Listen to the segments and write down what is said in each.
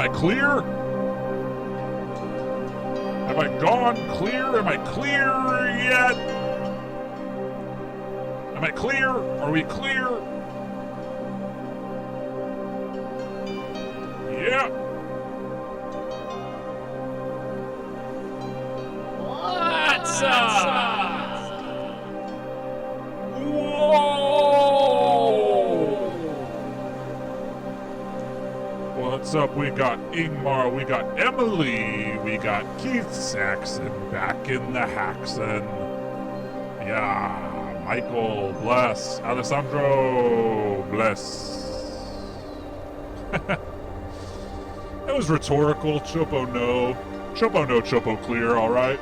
I clear? Have I gone clear? Am I clear yet? Am I clear? Are we clear? Yeah. What's up? What's up? We got Ingmar, we got Emily, we got Keith Saxon back in the Haxon. Yeah, Michael, bless. Alessandro, bless. That was rhetorical. Chopo no. Chopo no, Chopo clear, alright?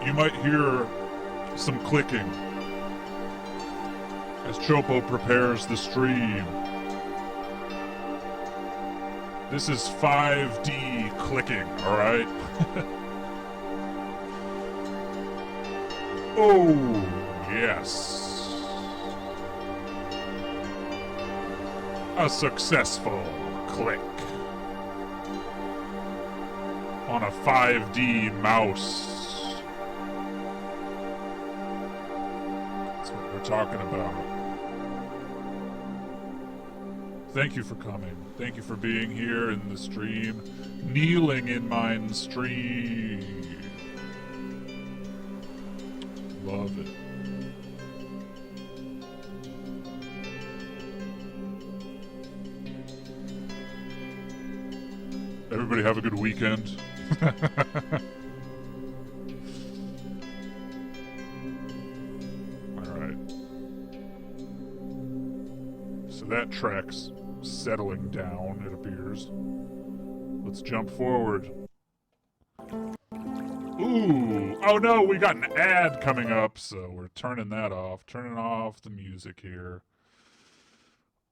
You might hear some clicking as Chopo prepares the stream. This is 5D clicking, alright? Oh, yes. A successful click on a 5D mouse. That's what we're talking about. Thank you for coming. Thank you for being here in the stream. Kneeling in mine stream. Love it. Everybody have a good weekend. Alright. So that track's settling down, it appears. Let's jump forward. Ooh! Oh no, we got an ad coming up, so we're turning that off. Turning off the music here.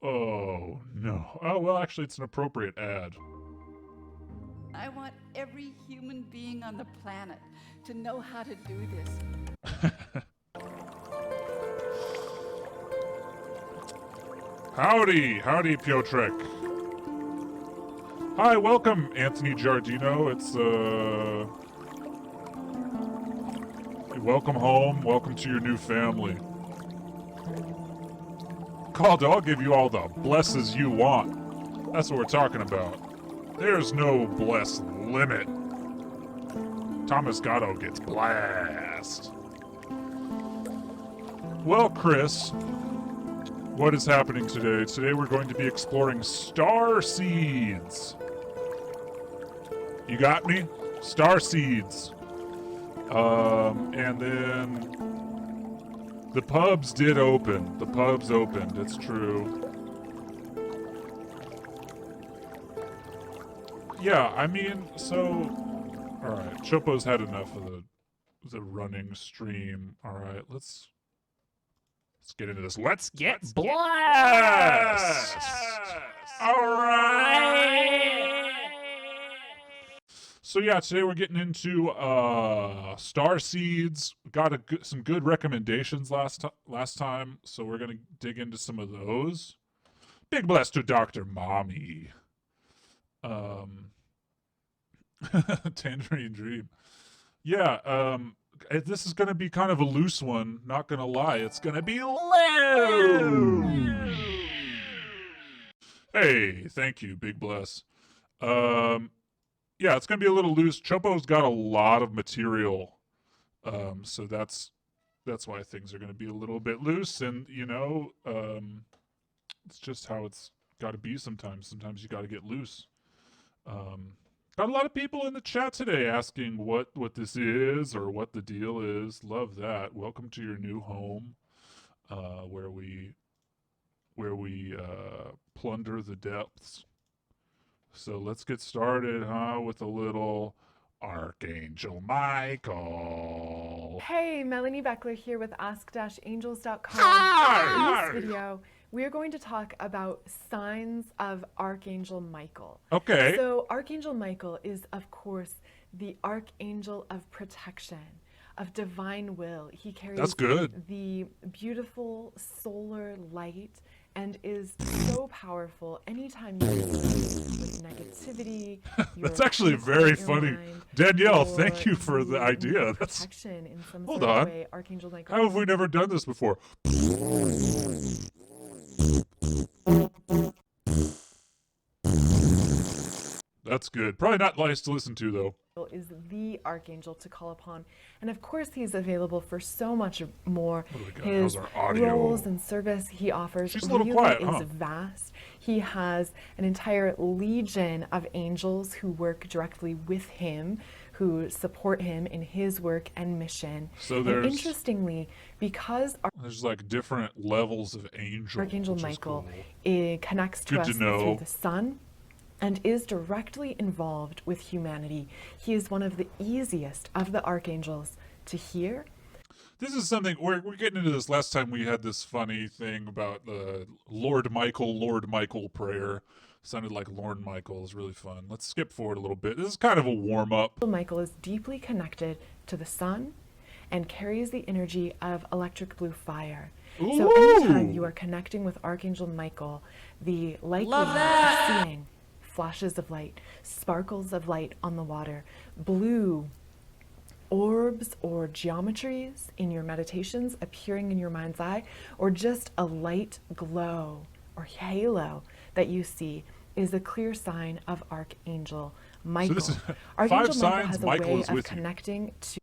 Oh, no. Oh, well, actually, it's an appropriate ad. I want every human being on the planet to know how to do this. Howdy, Piotrek. Hi, welcome, Anthony Giardino. It's, welcome home. Welcome to your new family. Caldo, I'll give you all the blesses you want. That's what we're talking about. There's no bless limit. Thomas Gatto gets blast. Well, Chris, what is happening today? Today we're going to be exploring star seeds. You got me? Star seeds. And then the pubs did open. The pubs opened, it's true. Yeah, I mean, so... Alright, Chopo's had enough of the running stream. Alright, let's get into this. Let's get blessed! Alright! So yeah, today we're getting into star seeds. Got some good recommendations last time, so we're gonna dig into some of those. Big bless to Dr. Mommy. Tangerine Dream. Yeah, this is gonna be kind of a loose one, not gonna lie. It's gonna be loose! Hey, thank you, big bless. Yeah, it's gonna be a little loose. Chopo's got a lot of material, so that's why things are gonna be a little bit loose. And you know, it's just how it's got to be sometimes. Sometimes you got to get loose. Got a lot of people in the chat today asking what this is or what the deal is. Love that. Welcome to your new home, where we plunder the depths. So let's get started, with a little Archangel Michael. Hey, Melanie Beckler here with ask-angels.com. Hi! In this video, we're going to talk about signs of Archangel Michael. Okay. So Archangel Michael is, of course, the Archangel of protection, of divine will. He carries That's good. the beautiful solar light and is so powerful anytime you're dealing with negativity. That's you're actually trying to very quiet your funny. mind, Danielle, or thank you for the you idea. need That's protection in some hold sort on. of way. Archangel Michael. How have we never done this before? That's good. Probably not nice to listen to though. Is the archangel to call upon, and of course he's available for so much more. What do we got? His How's our audio? roles and service he offers She's a little really quiet, is huh? vast. He has an entire legion of angels who work directly with him, who support him in his work and mission. So And there's interestingly, because there's like different levels of angel. Archangel which is Michael cool. connects to Good us to know. through the sun and is directly involved with humanity. He is one of the easiest of the archangels to hear. This is something we're getting into this. Last time we had this funny thing about the Lord Michael prayer. Sounded like Lord Michael. Is really fun. Let's skip forward a little bit. This is kind of a warm up. Michael is deeply connected to the sun and carries the energy of electric blue fire. So anytime you are connecting with Archangel Michael, the likelihood of seeing flashes of light, sparkles of light on the water, blue orbs or geometries in your meditations appearing in your mind's eye, or just a light glow or halo that you see is a clear sign of Archangel Michael. this is Archangel five Michael signs has a Michael way is of with you. connecting to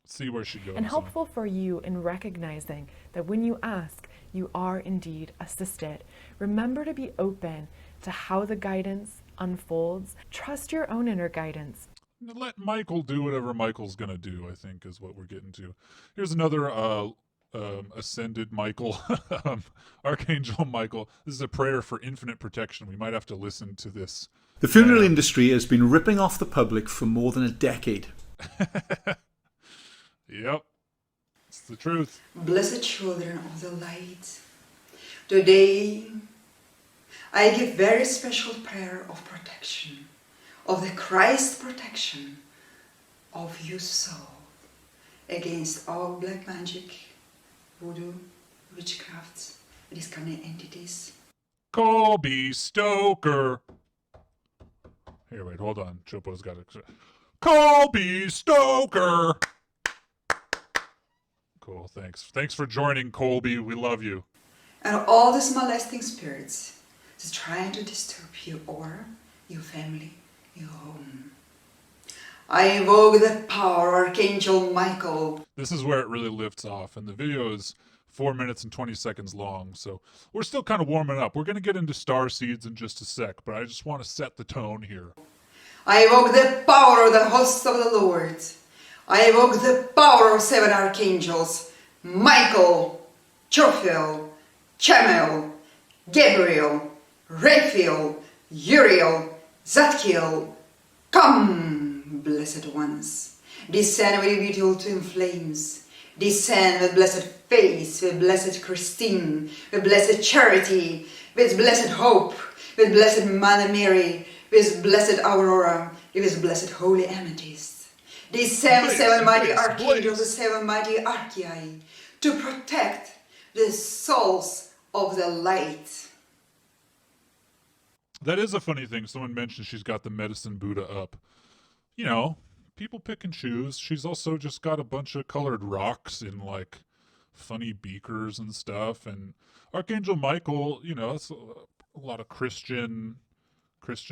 See where she goes. and helpful for you in recognizing that when you ask, you are indeed assisted. Remember to be open to how the guidance unfolds. Trust your own inner guidance. Let Michael do whatever Michael's gonna do, I think is what we're getting to. Here's another ascended Michael, Archangel Michael. This is a prayer for infinite protection. We might have to listen to this. The funeral industry has been ripping off the public for more than a decade. Yep, it's the truth. Blessed children of the light, today I give very special prayer of protection, of the Christ protection of your soul against all black magic, voodoo, witchcraft, these kind of entities. Colby Stoker. Here, wait, hold on. Chopo's got it. Colby Stoker. Cool, thanks. Thanks for joining, Colby. We love you. And all these molesting spirits is trying to disturb you or your family, your home. I invoke the power, Archangel Michael. This is where it really lifts off, and the video is 4 minutes and 20 seconds long, so we're still kind of warming up. We're going to get into star seeds in just a sec, but I just want to set the tone here. I evoke the power of the hosts of the Lord. I evoke the power of 7 archangels, Michael, Jophiel, Chamiel, Gabriel, Raphael, Uriel, Zadkiel. Come, blessed ones, descend with beautiful twin flames. Descend with blessed faith, with blessed Christine, with blessed Charity, with blessed Hope, with blessed Mother Mary, with blessed Aurora, with blessed Holy Amethyst. These seven mighty archangels, the 7 mighty archai, to protect the souls of the light. That is a funny thing. Someone mentioned she's got the medicine Buddha up. You know, people pick and choose. She's also just got a bunch of colored rocks in like funny beakers and stuff. And Archangel Michael, you know, it's a lot of Christian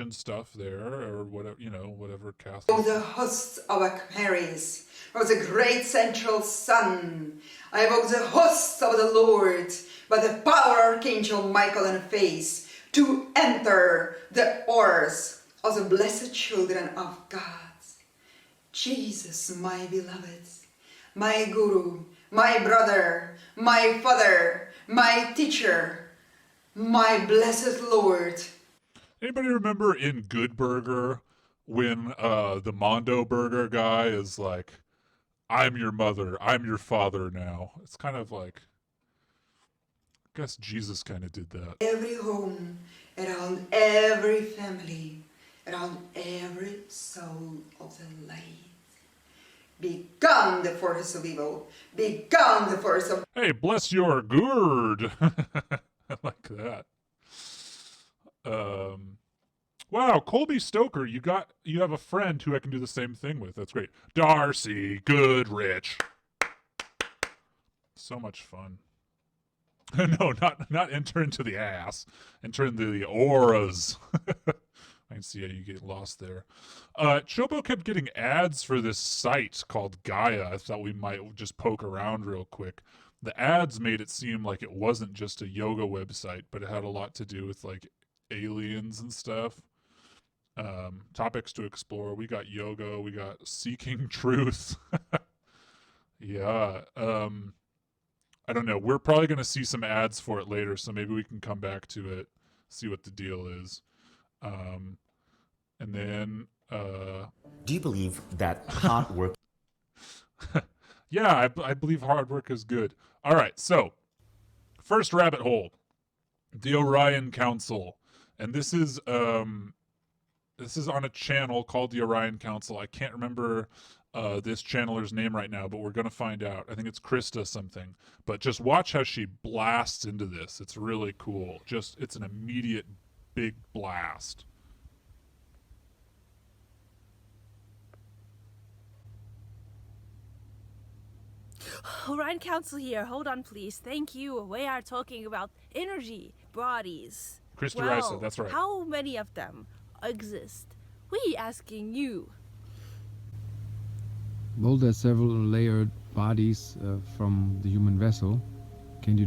stuff there, or whatever, you know, whatever Catholic. Oh, the hosts of Aquarius, of the great central sun. I evoke the hosts of the Lord by the power of Archangel Michael and face to enter the auras of the blessed children of God. Jesus, my beloved, my guru, my brother, my father, my teacher, my blessed Lord. Anybody remember in Good Burger when the Mondo Burger guy is like, I'm your mother, I'm your father now? It's kind of like, I guess Jesus kind of did that. Every home, around every family, around every soul of the light. Be gone the forces of evil. Be gone the force of... Hey, bless your gourd. like that. Wow, Colby Stoker, you have a friend who I can do the same thing with. That's great. Darcy Goodrich. So much fun. No, not enter into the ass. Enter into the auras. I can see how you get lost there. Chopo kept getting ads for this site called Gaia. I thought we might just poke around real quick. The ads made it seem like it wasn't just a yoga website, but it had a lot to do with like aliens and stuff. Topics to explore. We got yoga. We got seeking truth. Yeah. I don't know. We're probably going to see some ads for it later, so maybe we can come back to it, see what the deal is. And then, Do you believe that hard work? Yeah, I believe hard work is good. All right, so first rabbit hole, the Orion Council, and this is on a channel called the Orion Council. I can't remember this channeler's name right now, but we're gonna find out. I think it's Krista something. But just watch how she blasts into this. It's really cool. It's an immediate big blast. Orion Council here. Hold on, please. Thank you. We are talking about energy bodies. Krista Risa, that's right. How many of them exist? We asking you. Well, there's several layered bodies from the human vessel. Can you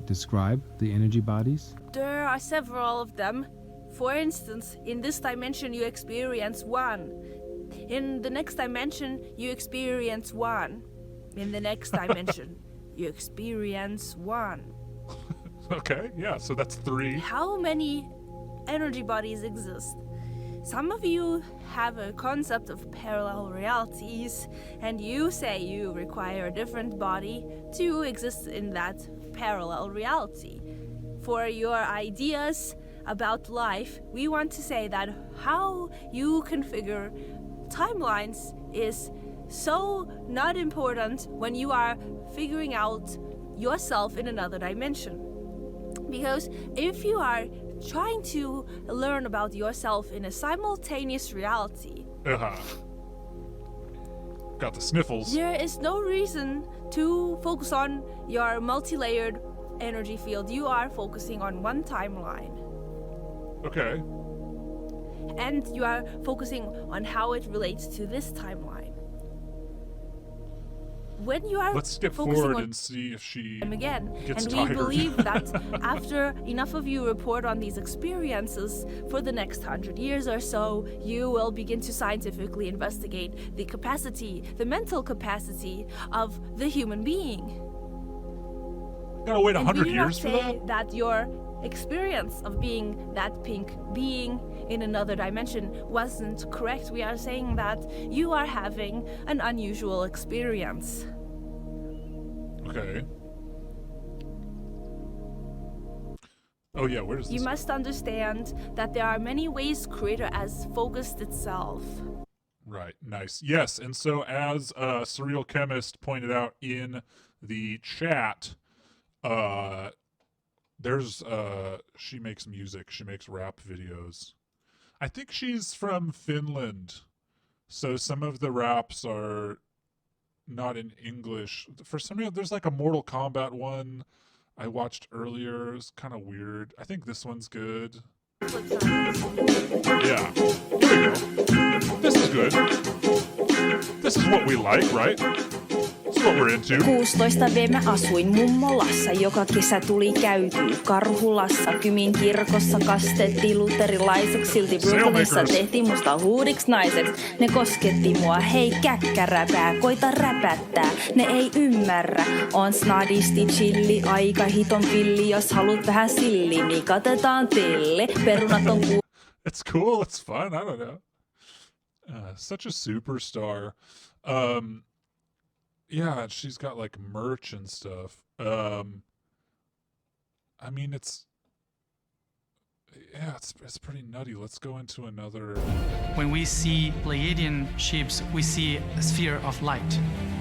describe the energy bodies? There are several of them. For instance, in this dimension you experience one. In the next dimension you experience one. In the next dimension you experience one. Okay, yeah, so that's 3. How many energy bodies exist? Some of you have a concept of parallel realities, and you say you require a different body to exist in that parallel reality. For your ideas about life, we want to say that how you configure timelines is so not important when you are figuring out yourself in another dimension. Because if you are trying to learn about yourself in a simultaneous reality, got the sniffles. there is no reason to focus on your multi-layered energy field. You are focusing on one timeline. Okay. And you are focusing on how it relates to this timeline. When you are Let's skip focusing forward on and see if she them again, gets and tired. we believe that after enough of you report on these experiences for the next 100 years or so, you will begin to scientifically investigate the capacity, the mental capacity of the human being. Gotta wait And 100 do you not years for say that? your experience of being that pink being in another dimension wasn't correct? We are saying that you are having an unusual experience. Okay. Oh yeah, where does You this? must understand that there are many ways Creator has focused itself. Right, nice. Yes, and so as Surreal Chemist pointed out in the chat, there's she makes music, she makes rap videos. I think she's from Finland, so some of the raps are not in English. For some reason, there's like a Mortal Kombat one I watched earlier. It's kind of weird. I think this one's good. Yeah, here we go. This is good. This is what we like, right? This is what we're into. 16V mä asuin mummolassa, joka kesä tuli käytyy Karhulassa. Kymin kirkossa kastettiin luterilaiseksi, silti Brooklynissa tehtiin musta huudiks naiseksi. Ne kosketti mua, hei käkkäräpää, koita räpättää, ne ei ymmärrä. On snadisti chilli, aika hiton pilli, jos haluat vähän silli, niin katetaan tilli. Perunat on It's cool, it's fun, I don't know. Such a superstar. Yeah, she's got like merch and stuff. I mean, it's yeah, it's pretty nutty. Let's go into another. When we see Pleiadian ships, we see a sphere of light.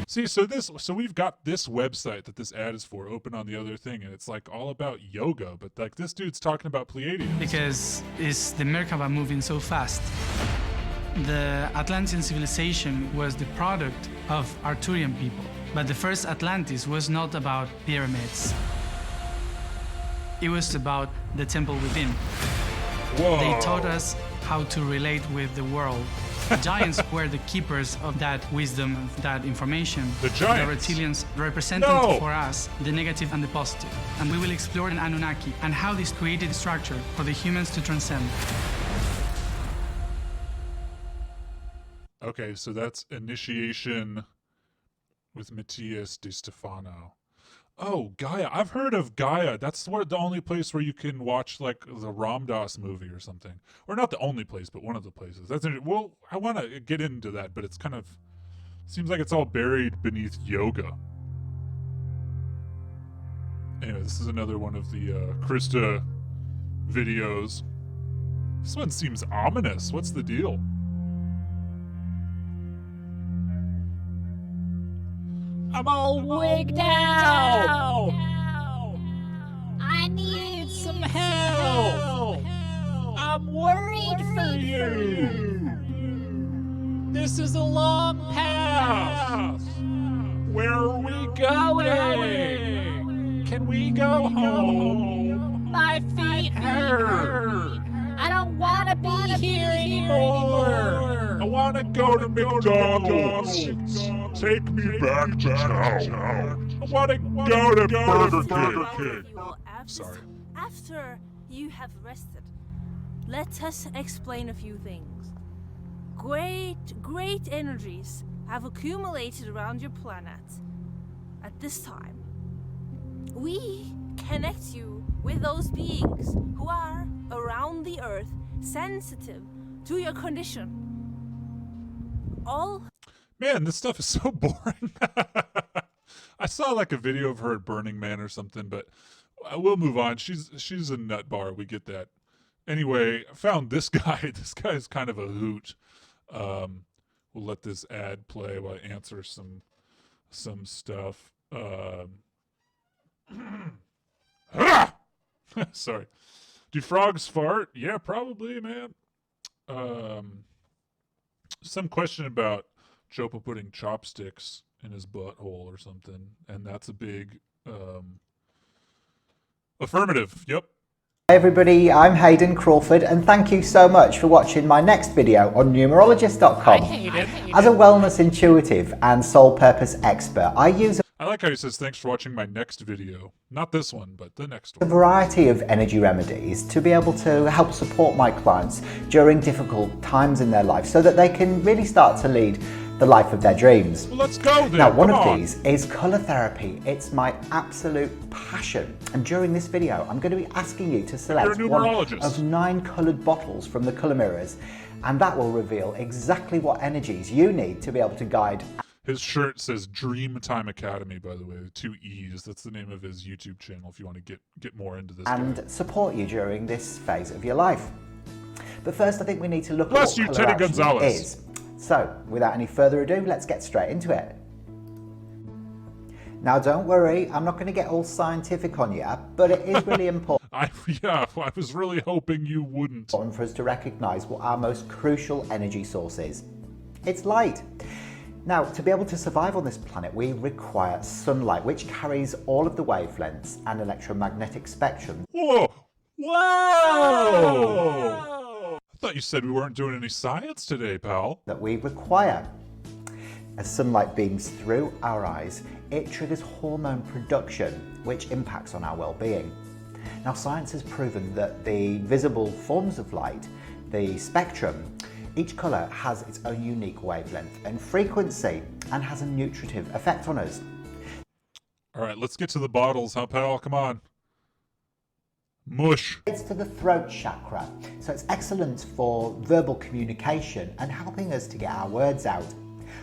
See, so we've got this website that this ad is for open on the other thing, and it's like all about yoga, but like this dude's talking about Pleiadians. Because it's the Merkaba moving so fast. The Atlantean civilization was the product of Arthurian people, but the first Atlantis was not about pyramids. It was about the temple within. Whoa. They taught us how to relate with the world. The giants were the keepers of that wisdom, that information. The giants? The reptilians represented for us the negative and the positive. And we will explore an Anunnaki and how this created a structure for the humans to transcend. Okay, so that's Initiation with Matthias Di Stefano. Oh, Gaia. I've heard of Gaia. That's the only place where you can watch like the Ram Dass movie or something. Or not the only place, but one of the places. Well, I want to get into that, but it's kind of seems like it's all buried beneath yoga. Anyway, this is another one of the Krista videos. This one seems ominous. What's the deal? I'm all wigged out. I need some help. I'm worried for you. This is a long path. Where are we going? Can we go home? My feet hurt. I don't want to be here anymore. I want to go to McDonald's. Take me back to town. I want to go to Burger King. Sorry. After you have rested, let us explain a few things. Great energies have accumulated around your planet. At this time, we connect you with those beings who are around the earth, sensitive to your condition. Man, this stuff is so boring. I saw like a video of her at Burning Man or something, but we'll move on. She's a nut bar. We get that. Anyway, I found this guy. This guy is kind of a hoot. We'll let this ad play while I answer some stuff. Sorry. Do frogs fart? Yeah, probably, man. Some question about Chopo putting chopsticks in his butthole or something, and that's a big affirmative. Yep. Hey everybody, I'm Hayden Crawford, and thank you so much for watching my next video on numerologist.com. As a wellness intuitive and soul purpose expert, I use I like how he says thanks for watching my next video. Not this one, but the next a one. variety of energy remedies to be able to help support my clients during difficult times in their life so that they can really start to lead the life of their dreams. Well, let's go then. Now, one Come of on. these is colour therapy. It's my absolute passion. And during this video, I'm going to be asking you to select one of 9 coloured bottles from the colour mirrors, and that will reveal exactly what energies you need to be able to guide. His shirt says Dreamtime Academy, by the way, 2 E's. That's the name of his YouTube channel if you want to get more into this. And support you during this phase of your life. But first, I think we need to look Bless at what you, colour Teddy actually Gonzalez. is. So, without any further ado, let's get straight into it. Now, don't worry, I'm not going to get all scientific on you, but it is really important. I was really hoping you wouldn't. For us to recognise what our most crucial energy source is. It's light. Now, to be able to survive on this planet, we require sunlight, which carries all of the wavelengths and electromagnetic spectrum. Whoa! Whoa! I thought you said we weren't doing any science today, pal. That we require. As sunlight beams through our eyes, it triggers hormone production, which impacts on our well-being. Now, science has proven that the visible forms of light, the spectrum, each colour has its own unique wavelength and frequency and has a nutritive effect on us. All right, let's get to the bottles, huh, pal? Come on. Mush. It's to the throat chakra, so it's excellent for verbal communication and helping us to get our words out.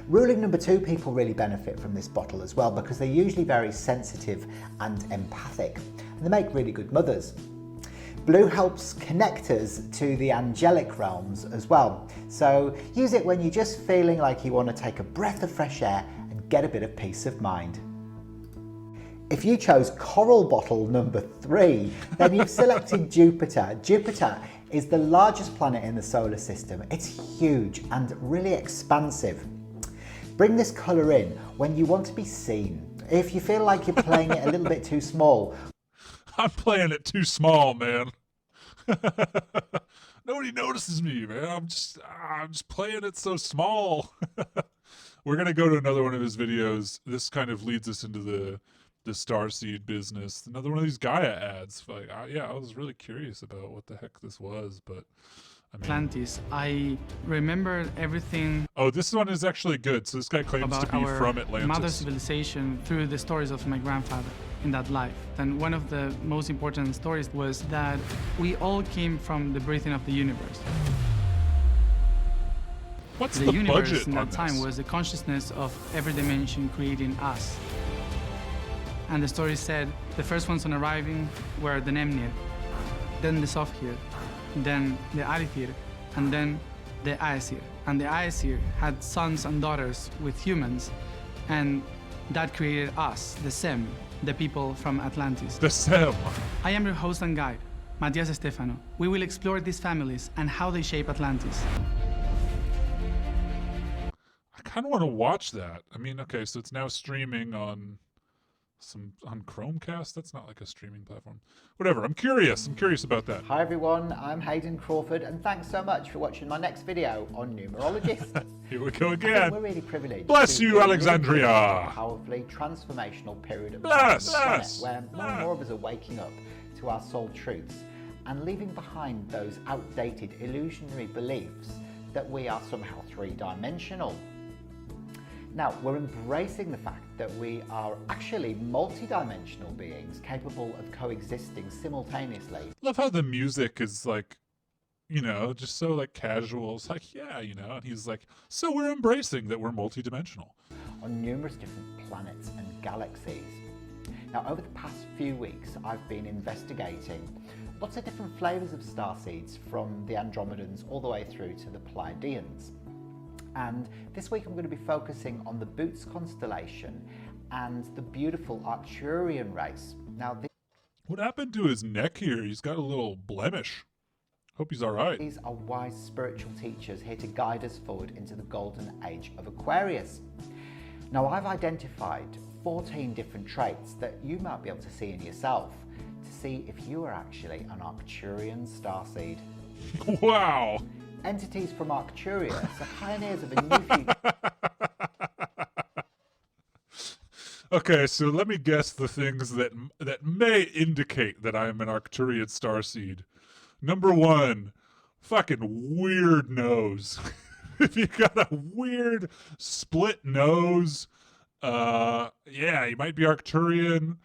Ruling number 2, people really benefit from this bottle as well because they're usually very sensitive and empathic, and they make really good mothers. Blue helps connect us to the angelic realms as well. So use it when you're just feeling like you want to take a breath of fresh air and get a bit of peace of mind. If you chose coral bottle number 3, then you've selected Jupiter. Jupiter is the largest planet in the solar system. It's huge and really expansive. Bring this colour in when you want to be seen. If you feel like you're playing it a little bit too small. I'm playing it too small, man. Nobody notices me, man. I'm just playing it so small. We're gonna go to another one of his videos. This kind of leads us into the starseed business. Another one of these Gaia ads. Like, I was really curious about what the heck this was, but I mean, Atlantis. I remember everything. Oh, this one is actually good. So this guy claims about to be our from Atlantis. mother civilization through the stories of my grandfather in that life. And one of the most important stories was that we all came from the breathing of the universe. What's the the universe budget in on that time this? was the consciousness of every dimension creating us. And the story said the first ones on arriving were the Nemnir, then the Sofhir, then the Alithir, and then the Aesir. And the Aesir had sons and daughters with humans, and that created us, the Sem, the people from Atlantis. The Sem. I am your host and guide, Matias Estefano. We will explore these families and how they shape Atlantis. I kind of want to watch that. I mean, okay, so it's now streaming on Chromecast. That's not like a streaming platform. Whatever. I'm curious about that. Hi everyone, I'm Hayden Crawford and thanks so much for watching my next video on numerologist. Here we go I think again. we're really privileged. Bless to you, be living Alexandria. in a powerfully transformational period of Bless, time on the bless. planet where more and more of us are waking up to our soul truths and leaving behind those outdated illusionary beliefs that we are somehow three-dimensional. Now, we're embracing the fact that we are actually multi-dimensional beings capable of coexisting simultaneously. Love how the music is like, you know, just so like casual. It's like, yeah, you know, and he's like, so we're embracing that we're multidimensional. On numerous different planets and galaxies. Now, over the past few weeks, I've been investigating lots of different flavours of starseeds from the Andromedans all the way through to the Pleiadians. And this week I'm going to be focusing on the Boots constellation and the beautiful Arcturian race. Now, what happened to his neck here? He's got a little blemish. Hope he's all right. These are wise spiritual teachers here to guide us forward into the golden age of Aquarius. Now, I've identified 14 different traits that you might be able to see in yourself to see if you are actually an Arcturian starseed. Wow! Entities from Arcturus are pioneers of a new future. Okay, so let me guess the things that may indicate that I am an Arcturian starseed. Number 1, fucking weird nose. If you got a weird split nose, yeah, you might be Arcturian.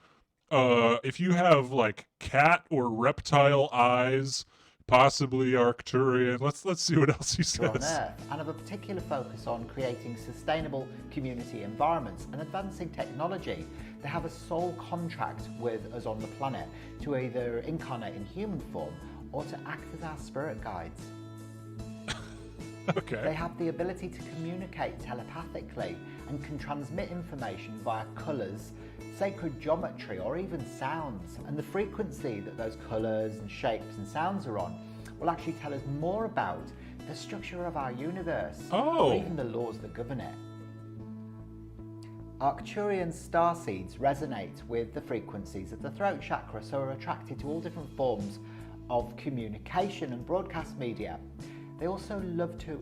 If you have like cat or reptile eyes, possibly Arcturian. Let's see what else he says. On Earth, and have a particular focus on creating sustainable community environments and advancing technology. They have a sole contract with us on the planet to either incarnate in human form or to act as our spirit guides. Okay. They have the ability to communicate telepathically and can transmit information via colours, sacred geometry, or even sounds. And the frequency that those colours and shapes and sounds are on will actually tell us more about the structure of our universe, or even the laws that govern it. Arcturian starseeds resonate with the frequencies of the throat chakra, so are attracted to all different forms of communication and broadcast media. They also love to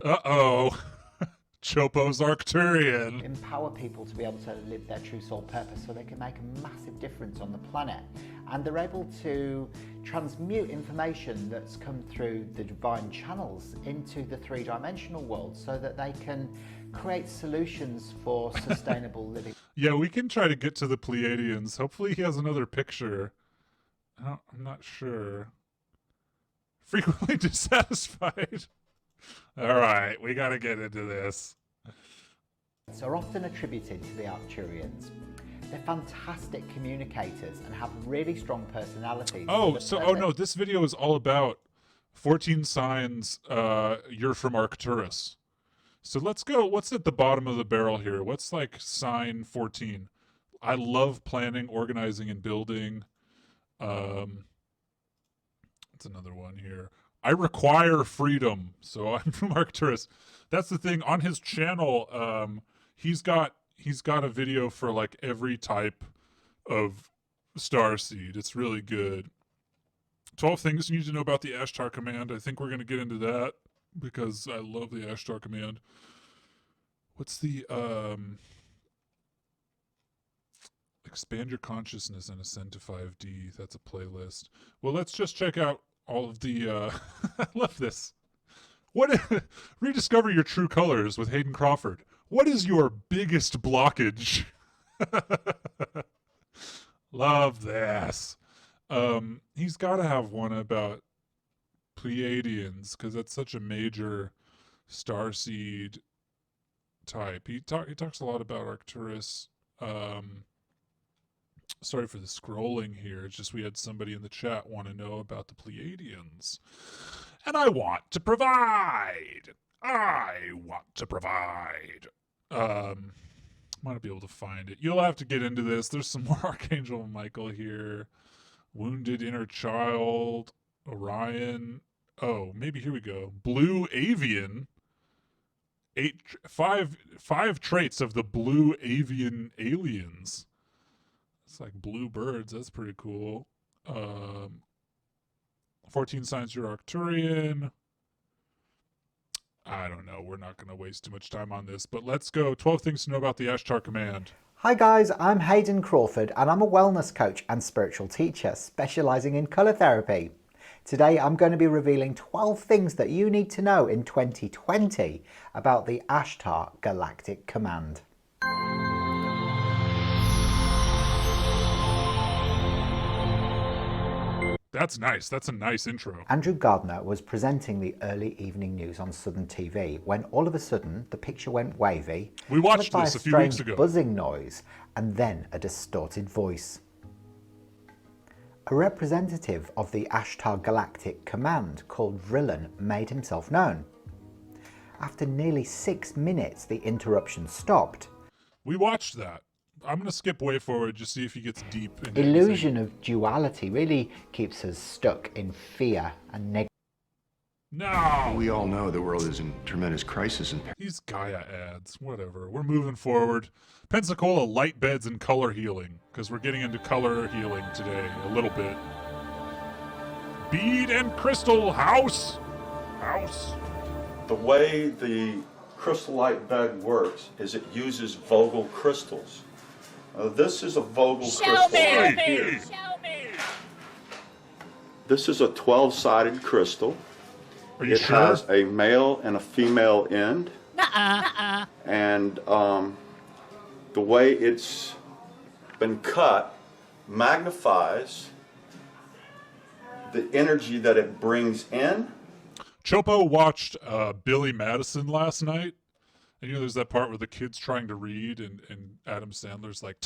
Chopo's Arcturian. Empower people to be able to live their true soul purpose so they can make a massive difference on the planet. And they're able to transmute information that's come through the divine channels into the three-dimensional world so that they can create solutions for sustainable living. Yeah, we can try to get to the Pleiadians. Hopefully he has another picture. I'm not sure. Frequently dissatisfied. All right, we got to get into this. Are often attributed to the Arcturians. They're fantastic communicators and have really strong personalities. Oh, no, this video is all about 14 signs you're from Arcturus. So let's go. What's at the bottom of the barrel here? What's like sign 14? I love planning, organizing, and building. That's another one here. I require freedom. So I'm from Arcturus. That's the thing. On his channel, he's got a video for like every type of starseed. It's really good. 12 things you need to know about the Ashtar command. I think we're going to get into that because I love the Ashtar command. What's the expand your consciousness and ascend to 5D? That's a playlist. Well, let's just check out all of the I love this. Rediscover your true colors with Hayden Crawford. What is your biggest blockage? Love this. He's got to have one about Pleiadians because that's such a major starseed type. He talks a lot about Arcturus. Sorry for the scrolling here. It's just we had somebody in the chat want to know about the Pleiadians. And I want to provide. Might be able to find it. You'll have to get into this. There's some more Archangel Michael here. Wounded Inner Child. Orion. Oh, maybe here we go. Blue Avian. Five traits of the blue avian aliens. It's like blue birds. That's pretty cool. 14 signs you're Arcturian. I don't know. We're not going to waste too much time on this, but let's go. 12 things to know about the Ashtar command. Hi guys, I'm Hayden Crawford and I'm a wellness coach and spiritual teacher specialising in colour therapy. Today I'm going to be revealing 12 things that you need to know in 2020 about the Ashtar Galactic Command. That's nice. That's a nice intro. Andrew Gardner was presenting the early evening news on Southern TV when all of a sudden the picture went wavy. We watched this a few weeks ago. Buzzing noise and then a distorted voice. A representative of the Ashtar Galactic Command called Vrillan made himself known. After nearly 6 minutes, the interruption stopped. We watched that. I'm going to skip way forward, just see if he gets deep. Illusion of duality really keeps us stuck in fear and negativity. No! We all know the world is in tremendous crisis and These Gaia ads, whatever. We're moving forward. Pensacola light beds and color healing, because we're getting into color healing today a little bit. Bead and crystal house. The way the crystallite bed works is it uses Vogel crystals. This is a Vogel crystal right here. This is a 12-sided crystal. Are you it sure? has a male and a female end. And the way it's been cut magnifies the energy that it brings in. Chopo watched Billy Madison last night. And there's that part where the kid's trying to read and Adam Sandler's like,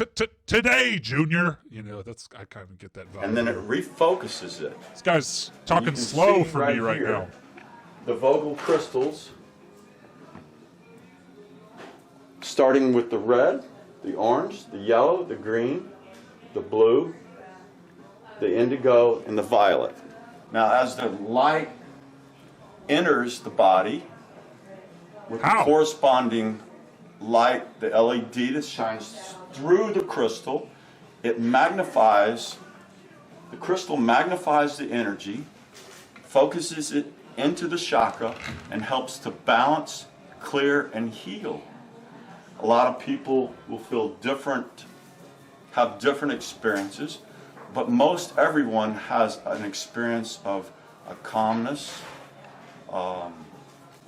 today, Junior. I kind of get that vibe. And then it refocuses it. This guy's talking slow for me right now. The Vogel crystals, starting with the red, the orange, the yellow, the green, the blue, the indigo, and the violet. Now, as the light enters the body, with the corresponding light, the LED that shines through the crystal, it magnifies, the crystal magnifies the energy, focuses it into the chakra, and helps to balance, clear, and heal. A lot of people will feel different, have different experiences, but most everyone has an experience of a calmness,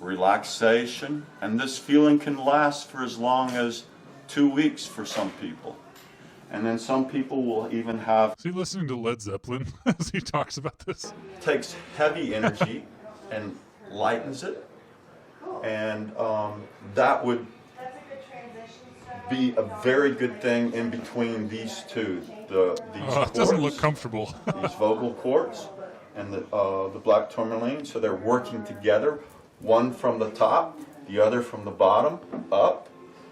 relaxation, and this feeling can last for as long as 2 weeks for some people. And then some people will even have... Is he listening to Led Zeppelin as he talks about this? Takes heavy energy and lightens it. And that would be a very good thing in between these two. It doesn't look comfortable. These vocal cords and the black tourmaline, so they're working together, one from the top, the other from the bottom, up,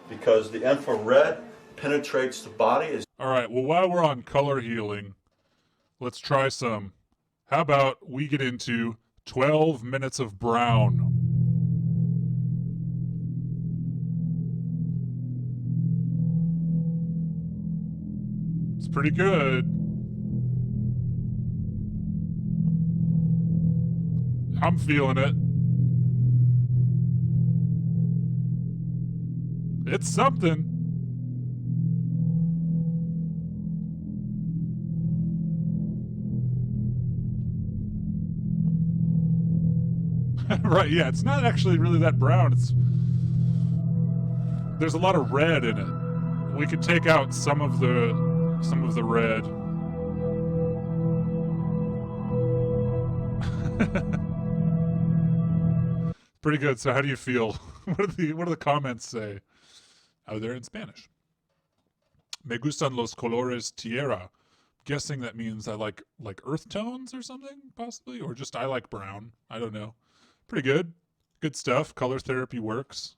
because the infrared penetrates the body. All right, well, while we're on color healing, let's try some. How about we get into 12 minutes of brown? It's pretty good. I'm feeling it. It's something. Right, yeah, it's not actually really that brown. There's a lot of red in it. We could take out some of the red. Pretty good. So how do you feel? What do the comments say? Oh, they're in Spanish. Me gustan los colores tierra. Guessing that means I like earth tones or something, possibly, or just I like brown. I don't know. Pretty good. Good stuff. Color therapy works,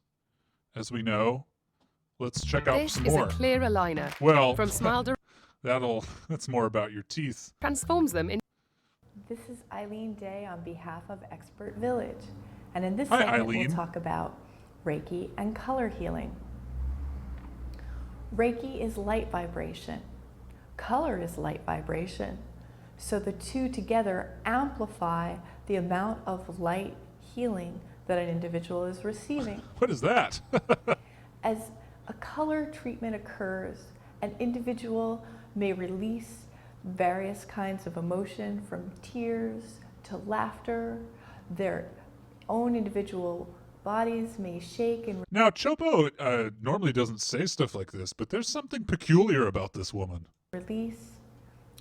as we know. Let's check out some more. This is a clear aligner. Well, from Smile that's more about your teeth. Transforms them in. This is Eileen Day on behalf of Expert Village. And in this Hi, segment, Eileen. we'll talk about Reiki and color healing. Reiki is light vibration. Color is light vibration. So the two together amplify the amount of light healing that an individual is receiving. What is that? As a color treatment occurs, an individual may release various kinds of emotion, from tears to laughter. Their own individual bodies may shake and... Now, Chopo normally doesn't say stuff like this, but there's something peculiar about this woman. Release.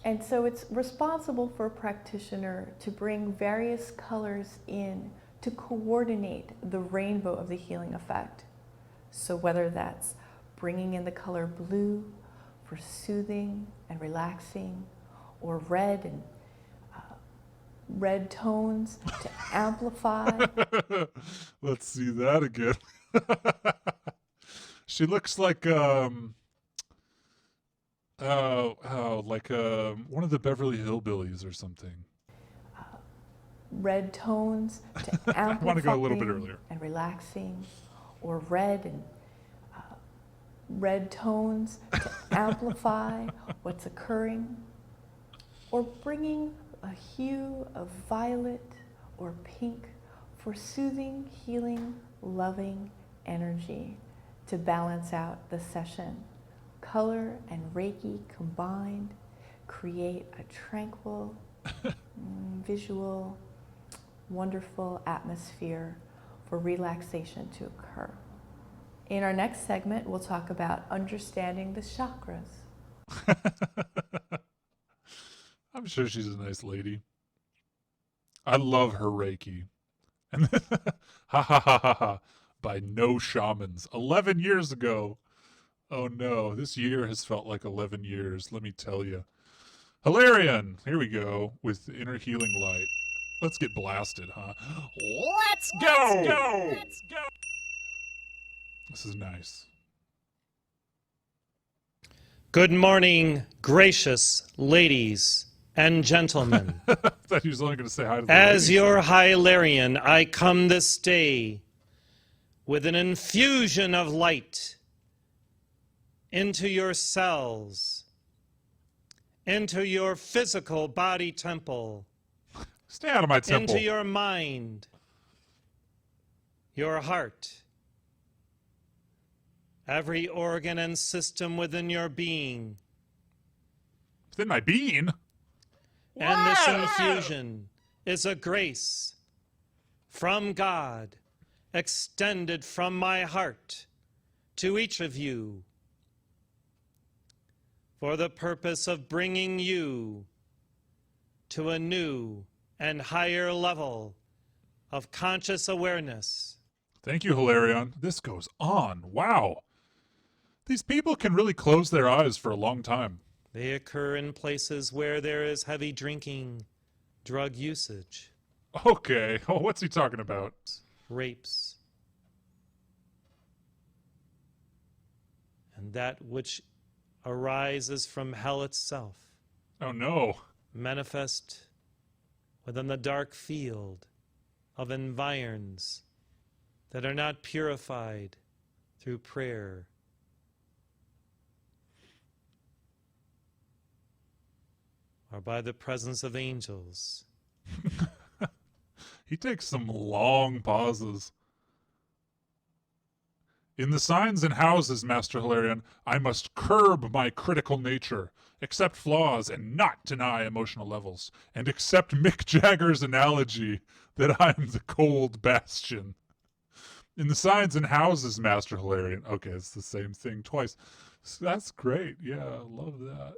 And so it's responsible for a practitioner to bring various colors in to coordinate the rainbow of the healing effect. So whether that's bringing in the color blue for soothing and relaxing, or red and red tones to amplify. Let's see that again. She looks like one of the Beverly Hillbillies or something. Red tones to amplify. I want to go a little bit earlier. And relaxing, or red and red tones to amplify what's occurring, or bringing a hue of violet or pink for soothing, healing, loving energy to balance out the session. Color and Reiki combined create a tranquil, visual, wonderful atmosphere for relaxation to occur. In our next segment, we'll talk about understanding the chakras. I'm sure she's a nice lady. I love her Reiki. And ha ha ha ha ha. By no shamans. 11 years ago. Oh no, this year has felt like 11 years, let me tell you. Hilarion, here we go, with Inner Healing Light. Let's get blasted, huh? Let's go! Let's go! This is nice. Good morning, gracious ladies and gentlemen. I thought he was only going to say hi to the As ladies. your Hilarion, I come this day with an infusion of light into your cells, into your physical body temple. Stay out of my temple. Into your mind, your heart, every organ and system within your being. Within my being? And this infusion is a grace from God, extended from my heart to each of you, for the purpose of bringing you to a new and higher level of conscious awareness. Thank you, Hilarion. This goes on. Wow. These people can really close their eyes for a long time. They occur in places where there is heavy drinking, drug usage, Okay. Oh, what's he talking about? rapes, and that which arises from hell itself. Oh, no. Manifest within the dark field of environs that are not purified through prayer. Or by the presence of angels. He takes some long pauses. In the signs and houses, Master Hilarion, I must curb my critical nature, accept flaws and not deny emotional levels, and accept Mick Jagger's analogy that I'm the cold bastion. In the signs and houses, Master Hilarion. Okay, it's the same thing twice. So that's great. Yeah, I love that.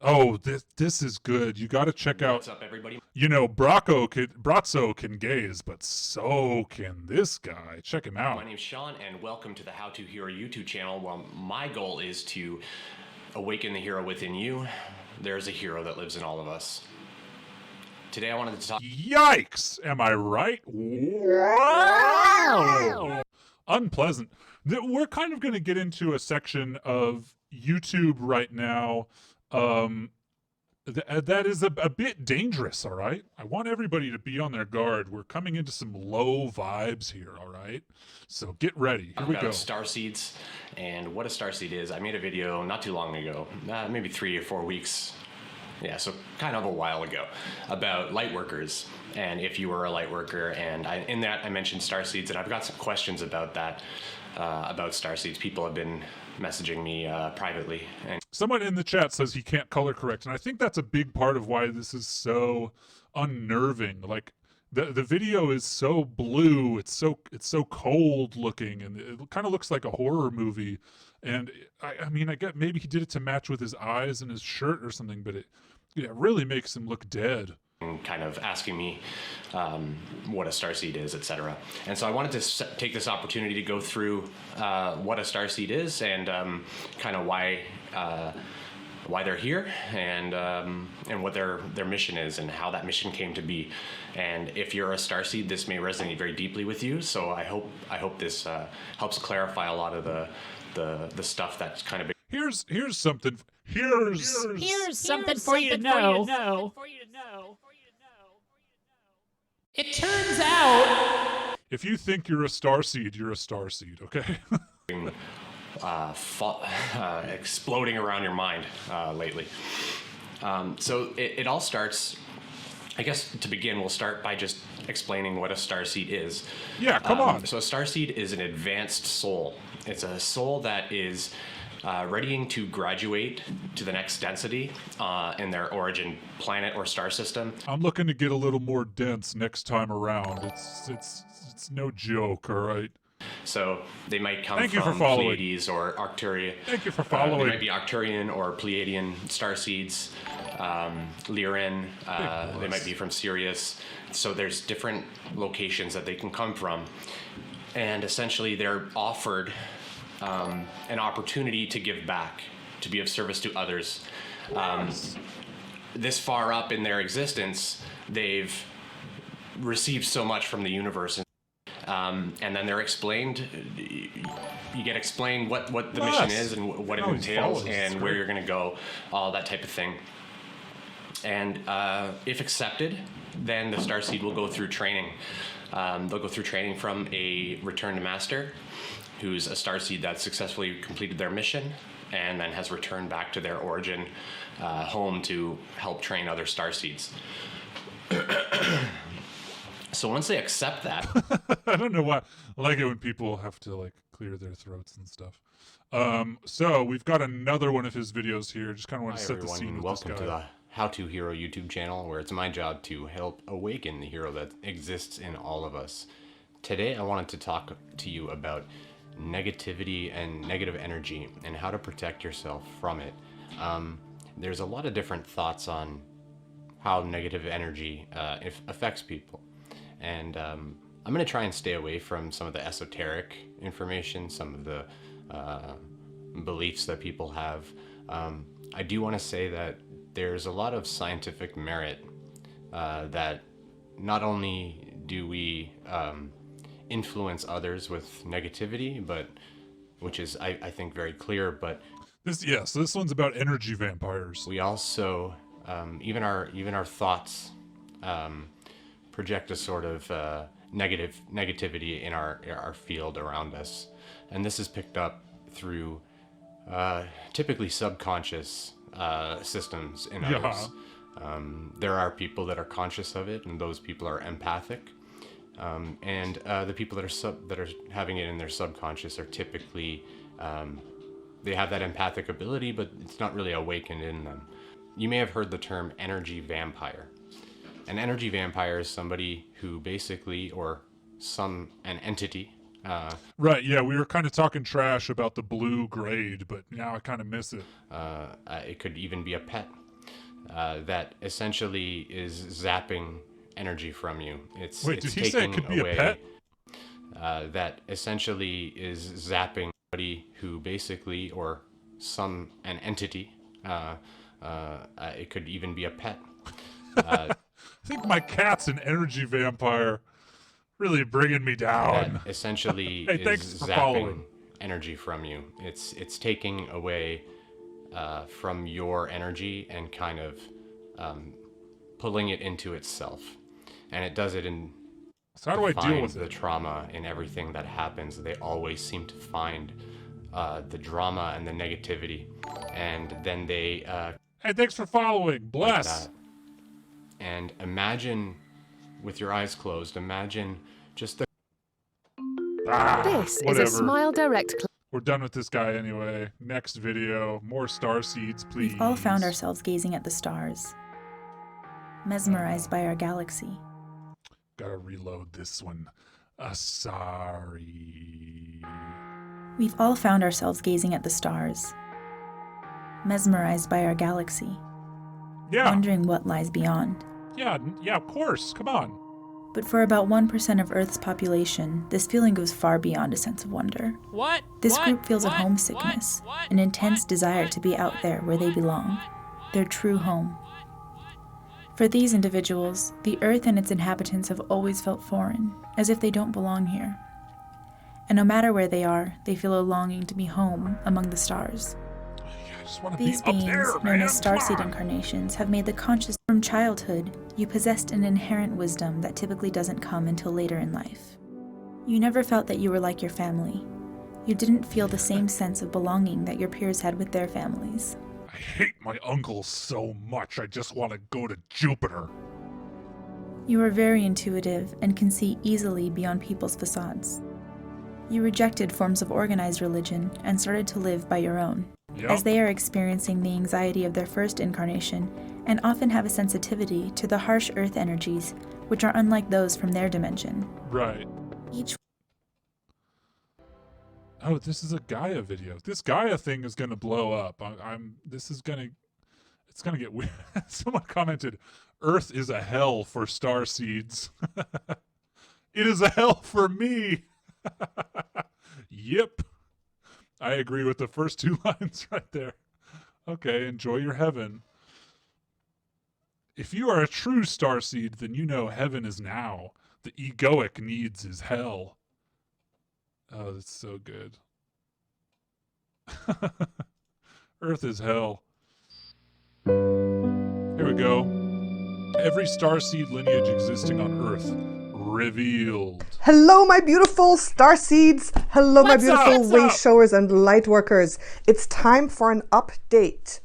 Oh, this is good. You got to check out. What's up, everybody? You know, Brazzo can gaze, but so can this guy. Check him out. My name's Sean, and welcome to the How to Hero YouTube channel. Well, my goal is to awaken the hero within you. There's a hero that lives in all of us. Today I wanted to talk... Yikes! Am I right? Wow! Unpleasant. We're kind of going to get into a section of YouTube right now that is a bit dangerous, all right? I want everybody to be on their guard. We're coming into some low vibes here, all right? So get ready. Here we go. Starseeds and what a starseed is. I made a video not too long ago, maybe 3 or 4 weeks. Yeah, so kind of a while ago, about light workers, and if you were a light worker, and in that I mentioned starseeds, and I've got some questions about that, about starseeds. People have been messaging me privately. And someone in the chat says he can't color correct, and I think that's a big part of why this is so unnerving. Like the video is so blue, it's so cold looking, and it kind of looks like a horror movie. And I mean, I get maybe he did it to match with his eyes and his shirt or something, but it really makes him look dead. Kind of asking me what a starseed is, etc. And so I wanted to take this opportunity to go through what a starseed is and kind of why they're here and what their mission is and how that mission came to be. And if you're a starseed, this may resonate very deeply with you. So I hope this helps clarify a lot of the stuff that's kind of. Here's something. Here's something for you to know. It turns out, if you think you're a starseed, you're a starseed, okay? Exploding around your mind lately. So it all starts, I guess to begin, we'll start by just explaining what a starseed is. Yeah, come on. So a starseed is an advanced soul. It's a soul that is readying to graduate to the next density in their origin planet or star system. I'm looking to get a little more dense next time around. It's no joke, all right? So they might come Thank you from for following. Pleiades or Arcturian. Thank you for following. They might be Arcturian or Pleiadian starseeds. Lyran, they might be from Sirius. So there's different locations that they can come from. And essentially they're offered an opportunity to give back, to be of service to others. This far up in their existence, they've received so much from the universe. And then they're explained, you get explained what the mission is and what it entails and where you're going to go, all that type of thing. And if accepted, then the starseed will go through training. They'll go through training from a returned master, who's a starseed that successfully completed their mission and then has returned back to their origin home to help train other starseeds. So once they accept that... I don't know why. I like it when people have to like clear their throats and stuff. So we've got another one of his videos here. Just kind of want to set the scene with welcome this to guy. the How to Hero YouTube channel, where it's my job to help awaken the hero that exists in all of us. Today I wanted to talk to you about negativity and negative energy and how to protect yourself from it. There's a lot of different thoughts on how negative energy affects people. And I'm going to try and stay away from some of the esoteric information, some of the beliefs that people have. I do want to say that there's a lot of scientific merit that not only do we influence others with negativity, but which is, I think, very clear, but this one's about energy vampires. We also, even our thoughts project a sort of negativity in our field around us, and this is picked up through typically subconscious systems in others. There are people that are conscious of it, and those people are empathic, and the people that are having it in their subconscious are typically they have that empathic ability, but it's not really awakened in them. You may have heard the term energy vampire. An energy vampire is somebody who basically, or an entity. Right, yeah, we were kind of talking trash about the blue grade, but now I kind of miss it. It could even be a pet that essentially is zapping energy from you. Wait, did he say it could be a pet? That essentially is zapping somebody who basically, or an entity. It could even be a pet. I think my cat's an energy vampire, really bringing me down. That essentially hey, is thanks for zapping following. Energy from you. It's taking away from your energy and kind of pulling it into itself, and it does it in. So how do I deal with the trauma in everything that happens? They always seem to find the drama and the negativity, and then they. Hey, thanks for following. Bless. And imagine, with your eyes closed, imagine just the. This is a Smile Direct. We're done with this guy anyway. Next video, more star seeds, please. We've all found ourselves gazing at the stars, mesmerized by our galaxy. Gotta reload this one. Sorry. We've all found ourselves gazing at the stars, mesmerized by our galaxy. Yeah. Wondering what lies beyond. Yeah, of course. Come on. But for about 1% of Earth's population, this feeling goes far beyond a sense of wonder. This group feels a homesickness, an intense desire to be out there where they belong, their true home. For these individuals, the Earth and its inhabitants have always felt foreign, as if they don't belong here. And no matter where they are, they feel a longing to be home among the stars. These beings, known as starseed incarnations, have made the conscious. From childhood, you possessed an inherent wisdom that typically doesn't come until later in life. You never felt that you were like your family. You didn't feel the same sense of belonging that your peers had with their families. I hate my uncle so much, I just want to go to Jupiter. You are very intuitive and can see easily beyond people's facades. You rejected forms of organized religion and started to live by your own. As they are experiencing the anxiety of their first incarnation and often have a sensitivity to the harsh earth energies, which are unlike those from their dimension. Right. Oh, this is a Gaia video. This Gaia thing is gonna blow up. It's gonna get weird. Someone commented, Earth is a hell for star seeds. It is a hell for me. Yep. I agree with the first two lines right there. Okay, enjoy your heaven. If you are a true starseed, then you know heaven is now. The egoic needs is hell. Oh, that's so good. Earth is hell. Here we go. Every starseed lineage existing on Earth revealed. Hello, my beautiful star seeds. Hello, my beautiful wave showers and light workers. It's time for an update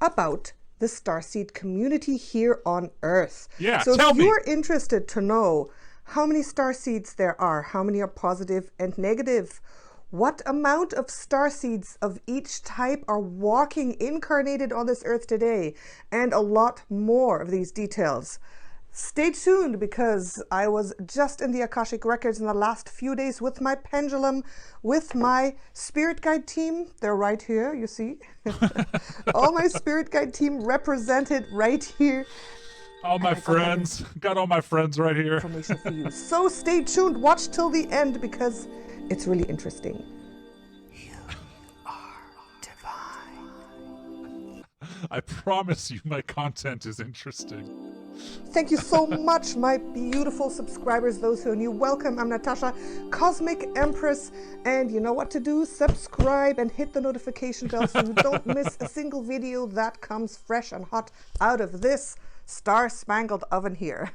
about the starseed community here on Earth. Yeah, so tell if me. you're interested to know how many star seeds there are, how many are positive and negative, what amount of star seeds of each type are walking incarnated on this Earth today, and a lot more of these details, stay tuned, because I was just in the Akashic Records in the last few days with my pendulum, with my spirit guide team. They're right here, you see. All my spirit guide team represented right here. All my friends. Got all my friends right here. Information for you. So stay tuned. Watch till the end because it's really interesting. I promise you my content is interesting. Thank you so much, my beautiful subscribers, those who are new. Welcome. I'm Natasha, Cosmic Empress, and you know what to do. Subscribe and hit the notification bell so you don't miss a single video that comes fresh and hot out of this star-spangled oven here.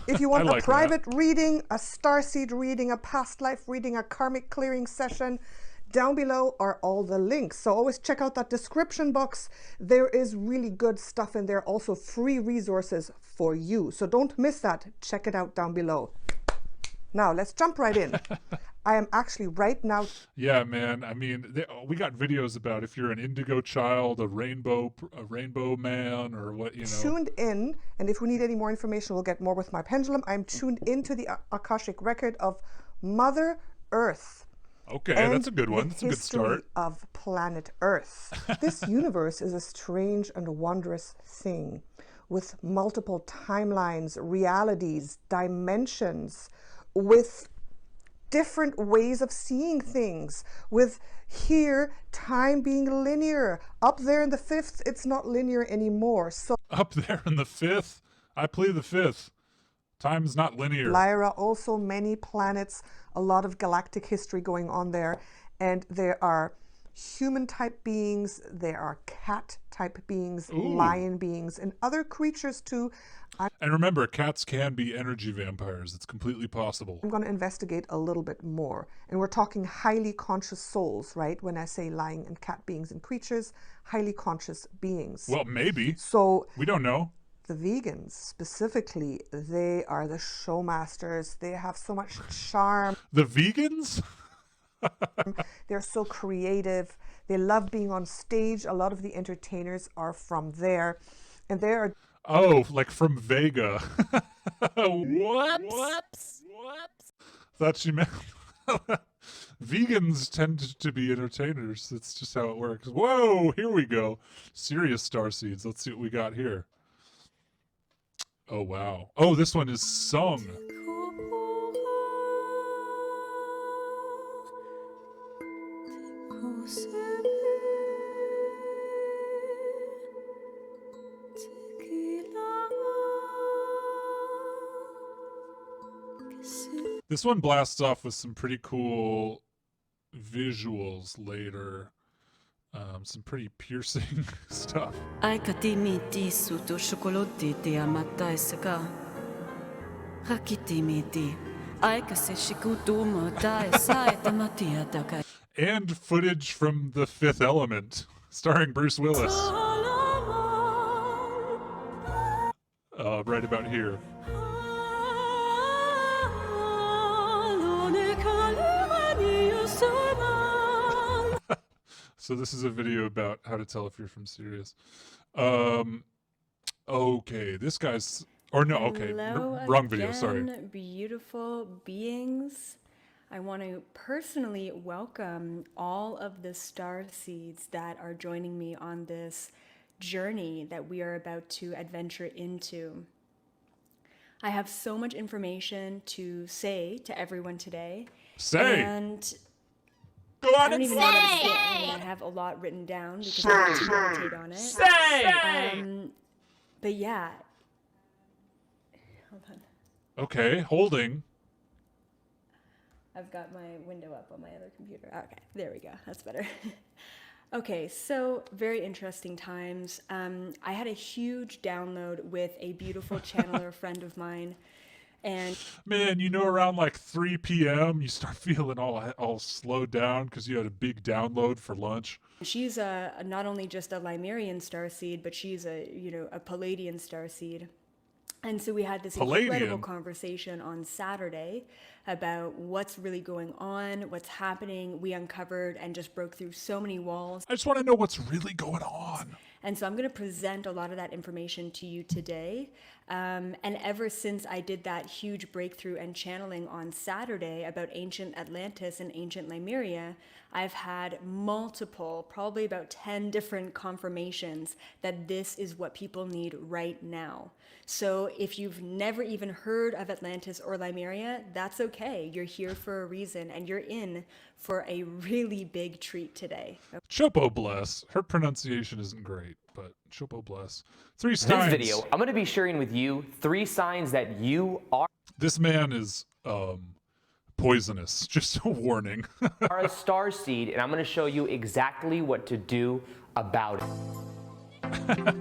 If you want like a private reading, a starseed reading, a past life reading, a karmic clearing session, down below are all the links. So always check out that description box. There is really good stuff in there, also free resources for you. So don't miss that. Check it out down below. Now let's jump right in. I am actually right now. Yeah, man. I mean, we got videos about if you're an indigo child, a rainbow man, or what, you know. Tuned in, and if we need any more information, we'll get more with my pendulum. I'm tuned into the Akashic record of Mother Earth. Okay, that's a good one. That's a good start. Of planet Earth. This universe is a strange and wondrous thing with multiple timelines, realities, dimensions, with different ways of seeing things, with here time being linear. Up there in the fifth, it's not linear anymore. So up there in the fifth, I play the fifth. Time's not linear. Lyra, also many planets, a lot of galactic history going on there. And there are human type beings, there are cat type beings, lion beings, and other creatures too. And remember, cats can be energy vampires. It's completely possible. I'm going to investigate a little bit more. And we're talking highly conscious souls, right? When I say lion and cat beings and creatures, highly conscious beings. Well, maybe. So we don't know. The vegans specifically, they are the showmasters. They have so much charm. The vegans? They're so creative. They love being on stage. A lot of the entertainers are from there. And they are... Oh, like from Vega. Whoops. Thought you meant... Vegans tend to be entertainers. That's just how it works. Whoa, here we go. Serious starseeds. Let's see what we got here. Oh, wow. Oh, this one is sung. This one blasts off with some pretty cool visuals later. Some pretty piercing stuff. And footage from The Fifth Element, starring Bruce Willis. Right about here. So this is a video about how to tell if you're from Sirius. Okay, this guy's... Or no, okay, wrong video, sorry. Beautiful beings. I want to personally welcome all of the star seeds that are joining me on this journey that we are about to adventure into. I have so much information to say to everyone today. Say! And go on and say! I have a lot written down because I want to meditate on it. Say! But yeah. Hold on. Okay, holding. I've got my window up on my other computer. Okay, there we go. That's better. Okay, so very interesting times. I had a huge download with a beautiful channeler friend of mine. And man, you know, around like 3 p.m., you start feeling all slowed down because you had a big download for lunch. She's not only just a Limerian starseed, but she's a Palladian starseed. And so we had this incredible conversation on Saturday about what's really going on, what's happening. We uncovered and just broke through so many walls. I just want to know what's really going on. And so I'm going to present a lot of that information to you today. And ever since I did that huge breakthrough and channeling on Saturday about ancient Atlantis and ancient Lemuria, I've had multiple, probably about 10 different confirmations that this is what people need right now. So if you've never even heard of Atlantis or Lemuria, that's okay. You're here for a reason, and you're in for a really big treat today. Chopo bless. Her pronunciation isn't great, but Chopo bless. 3 In signs. this video, I'm going to be sharing with you 3 signs that you are This man is poisonous. Just a warning. a starseed, and I'm going to show you exactly what to do about it.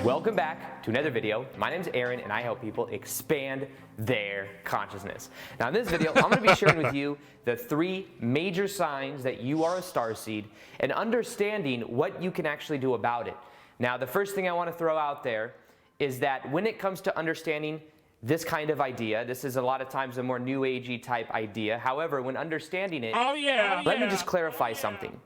Welcome back to another video. My name's Aaron, and I help people expand their consciousness. Now, in this video, I'm going to be sharing with you the 3 major signs that you are a starseed and understanding what you can actually do about it. Now, the first thing I want to throw out there is that when it comes to understanding this kind of idea, this is a lot of times a more new agey type idea. However, when understanding it, let me just clarify something.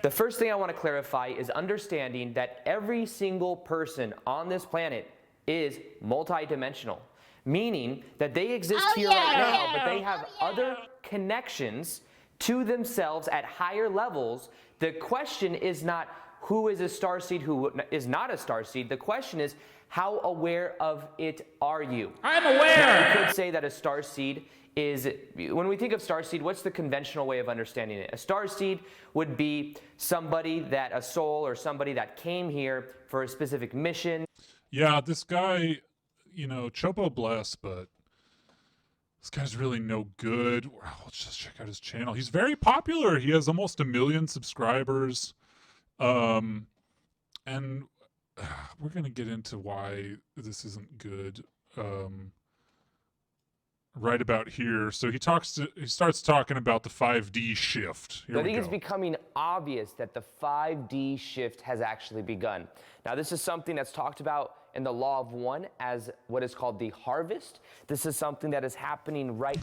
The first thing I want to clarify is understanding that every single person on this planet is multidimensional, meaning that they exist here right now, but they have other connections to themselves at higher levels. The question is not who is a starseed, who is not a starseed. The question is, how aware of it are you? I'm aware! Now, you could say that a starseed is, when we think of starseed, what's the conventional way of understanding it? A starseed would be somebody that, a soul or somebody that came here for a specific mission. Yeah, this guy, you know, Chopo bless, but this guy's really no good. Let's just check out his channel. He's very popular. He has almost 1 million subscribers. And we're going to get into why this isn't good. Right about here. So he starts talking about the 5D shift. Here I we think go. it's becoming obvious that the 5D shift has actually begun. Now, this is something that's talked about in the Law of One as what is called the harvest. This is something that is happening right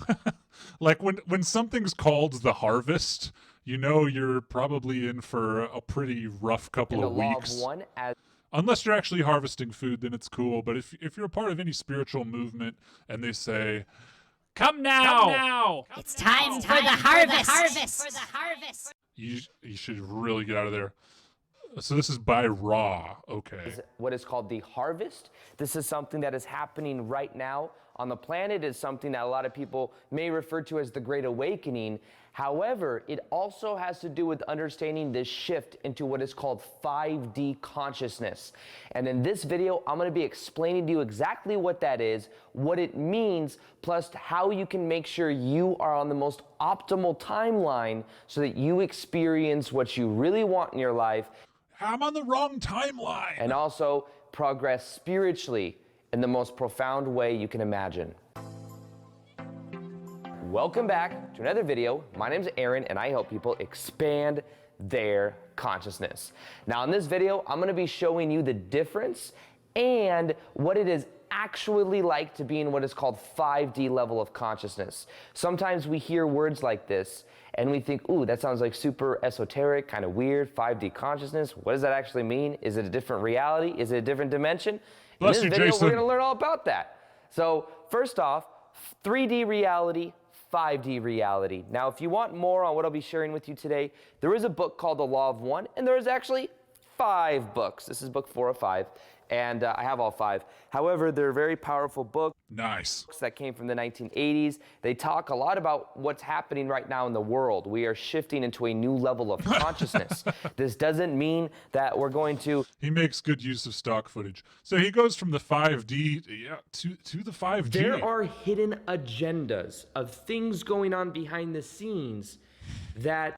Like when something's called the harvest, you know you're probably in for a pretty rough couple in the of Law weeks. of One as Unless you're actually harvesting food, then it's cool. But if you're a part of any spiritual movement and they say, Come now! It's time for the harvest! you should really get out of there. So this is by Ra. Okay. is what is called the harvest. This is something that is happening right now on the planet. It's something that a lot of people may refer to as the Great Awakening. However, it also has to do with understanding this shift into what is called 5D consciousness. And in this video, I'm going to be explaining to you exactly what that is, what it means, plus how you can make sure you are on the most optimal timeline so that you experience what you really want in your life. I'm on the wrong timeline. And also progress spiritually in the most profound way you can imagine. Welcome back to another video. My name's Aaron, and I help people expand their consciousness. Now, in this video, I'm going to be showing you the difference and what it is actually like to be in what is called 5D level of consciousness. Sometimes we hear words like this and we think, ooh, that sounds like super esoteric, kind of weird, 5D consciousness. What does that actually mean? Is it a different reality? Is it a different dimension? Bless in you, this video, Jason. we're going to learn all about that. So first off, 3D reality, 5D reality. Now, if you want more on what I'll be sharing with you today, there is a book called The Law of One, and there is actually 5 books. This is book 4 of 5, and I have all 5. However, they're very powerful books. Nice. That came from the 1980s. They talk a lot about what's happening right now in the world. We are shifting into a new level of consciousness. This doesn't mean that we're going to... He makes good use of stock footage. So he goes from the 5D to the 5G. There are hidden agendas of things going on behind the scenes that...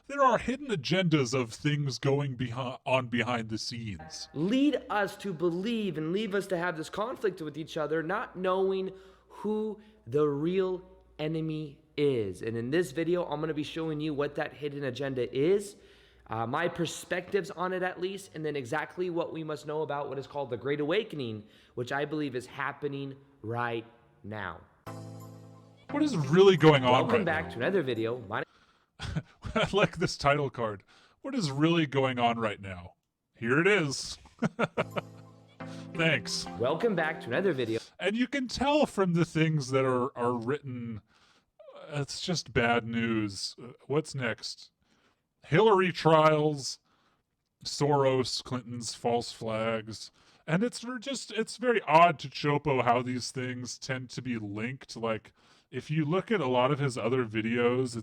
There are hidden agendas of things going behind the scenes. Lead us to believe and leave us to have this conflict with each other, not knowing who the real enemy is. And in this video, I'm going to be showing you what that hidden agenda is, my perspectives on it at least, and then exactly what we must know about what is called the Great Awakening, which I believe is happening right now. What is really going on Welcome right back now? to another video. I like this title card. What is really going on right now? Here it is. Thanks. Welcome back to another video. And you can tell from the things that are written it's just bad news. What's next? Hillary trials, Soros, Clinton's false flags. And it's very odd to Chopo how these things tend to be linked. Like, if you look at a lot of his other videos,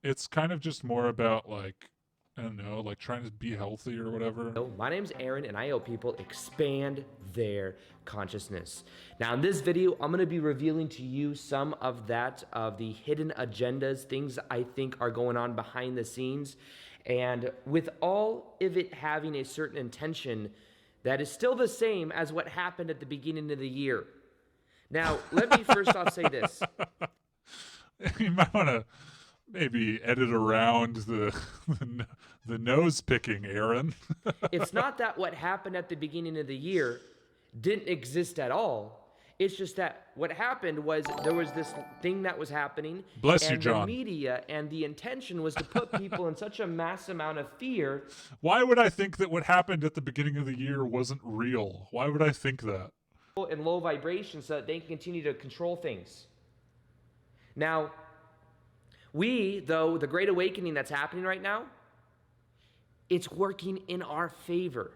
it's kind of just more about, like, I don't know, like trying to be healthy or whatever. My name's Aaron, and I help people expand their consciousness. Now, in this video, I'm gonna be revealing to you some of the hidden agendas, things I think are going on behind the scenes. And with all of it having a certain intention that is still the same as what happened at the beginning of the year. Now, let me first off say this. You might want to maybe edit around the nose picking, Aaron. It's not that what happened at the beginning of the year didn't exist at all. It's just that what happened was there was this thing that was happening. Bless you, and John. the media and the intention was to put people in such a mass amount of fear. Why would I think that what happened at the beginning of the year wasn't real? Why would I think that? In low vibration so that they can continue to control things. Now, though, the Great Awakening that's happening right now, it's working in our favor.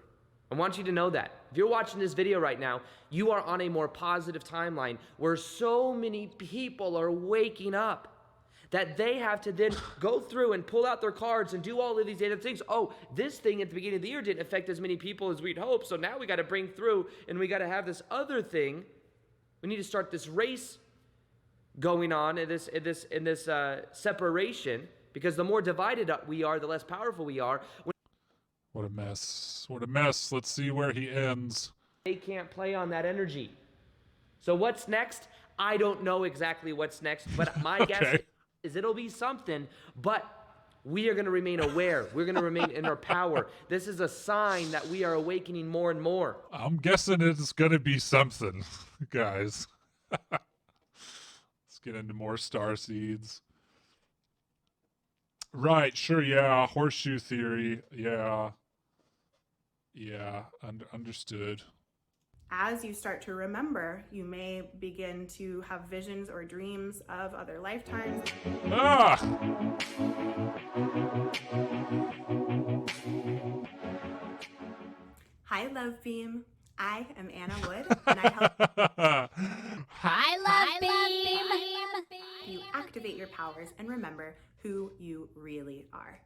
I want you to know that. If you're watching this video right now, you are on a more positive timeline where so many people are waking up that they have to then go through and pull out their cards and do all of these other things. Oh, this thing at the beginning of the year didn't affect as many people as we'd hoped, so now we got to bring through and we got to have this other thing. We need to start this race going on in this separation, because the more divided we are, the less powerful we are. What a mess. What a mess. Let's see where he ends. They can't play on that energy. So what's next? I don't know exactly what's next, but my guess is it'll be something, but we are going to remain aware. We're going to remain in our power. This is a sign that we are awakening more and more. I'm guessing it's going to be something, guys. Let's get into more star seeds. Right, sure, yeah. Horseshoe theory, yeah. Yeah, understood. As you start to remember, you may begin to have visions or dreams of other lifetimes. Ah! Hi, Love Beam. I am Anna Wood, and I help Hi, Love Beam. you activate your powers and remember who you really are.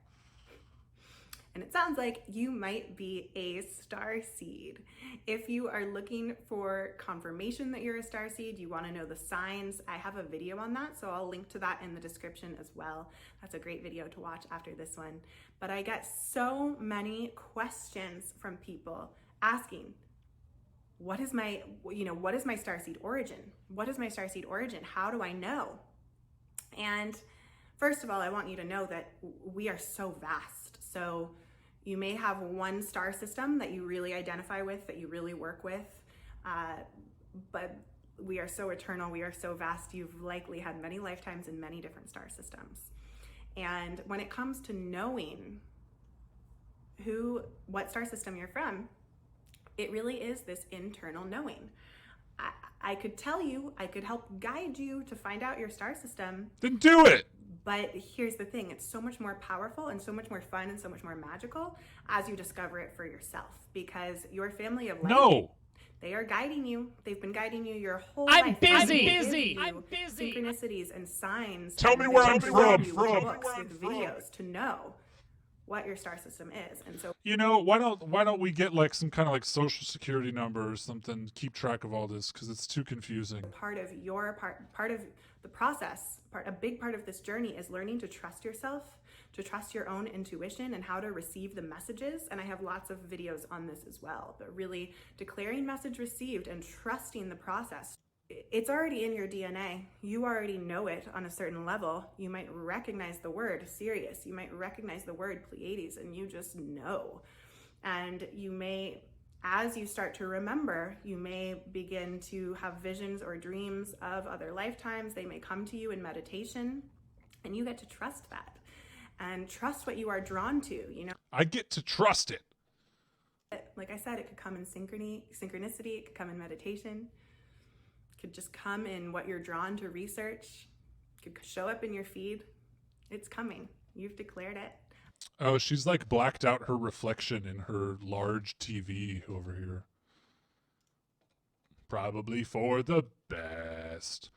And it sounds like you might be a star seed. If you are looking for confirmation that you're a star seed, you want to know the signs, I have a video on that, so I'll link to that in the description as well. That's a great video to watch after this one. But I get so many questions from people asking, what is my star seed origin? What is my star seed origin? How do I know? And first of all, I want you to know that we are so vast. So you may have one star system that you really identify with, that you really work with, but we are so eternal, we are so vast, you've likely had many lifetimes in many different star systems. And when it comes to knowing what star system you're from, it really is this internal knowing. I could tell you, I could help guide you to find out your star system. Then do it! But here's the thing, it's so much more powerful and so much more fun and so much more magical as you discover it for yourself, because your family of light, they are guiding you. They've been guiding you your whole life. I'm busy. Synchronicities and signs. Tell me where I'm from. Books with videos to know what your star system is. And so, you know, why don't we get like some kind of like social security number or something to keep track of all this, because it's too confusing. Part of the process, a big part of this journey is learning to trust yourself, to trust your own intuition and how to receive the messages. And I have lots of videos on this as well, but really declaring message received and trusting the process. It's already in your DNA. You already know it on a certain level. You might recognize the word Sirius. You might recognize the word Pleiades, and you just know. And you may, as you start to remember, you may begin to have visions or dreams of other lifetimes. They may come to you in meditation, and you get to trust that and trust what you are drawn to, you know. I get to trust it. Like I said, it could come in synchronicity, it could come in meditation. Could just come in what you're drawn to research. could show up in your feed. It's coming. You've declared it. Oh, she's like blacked out her reflection in her large TV over here. Probably for the best.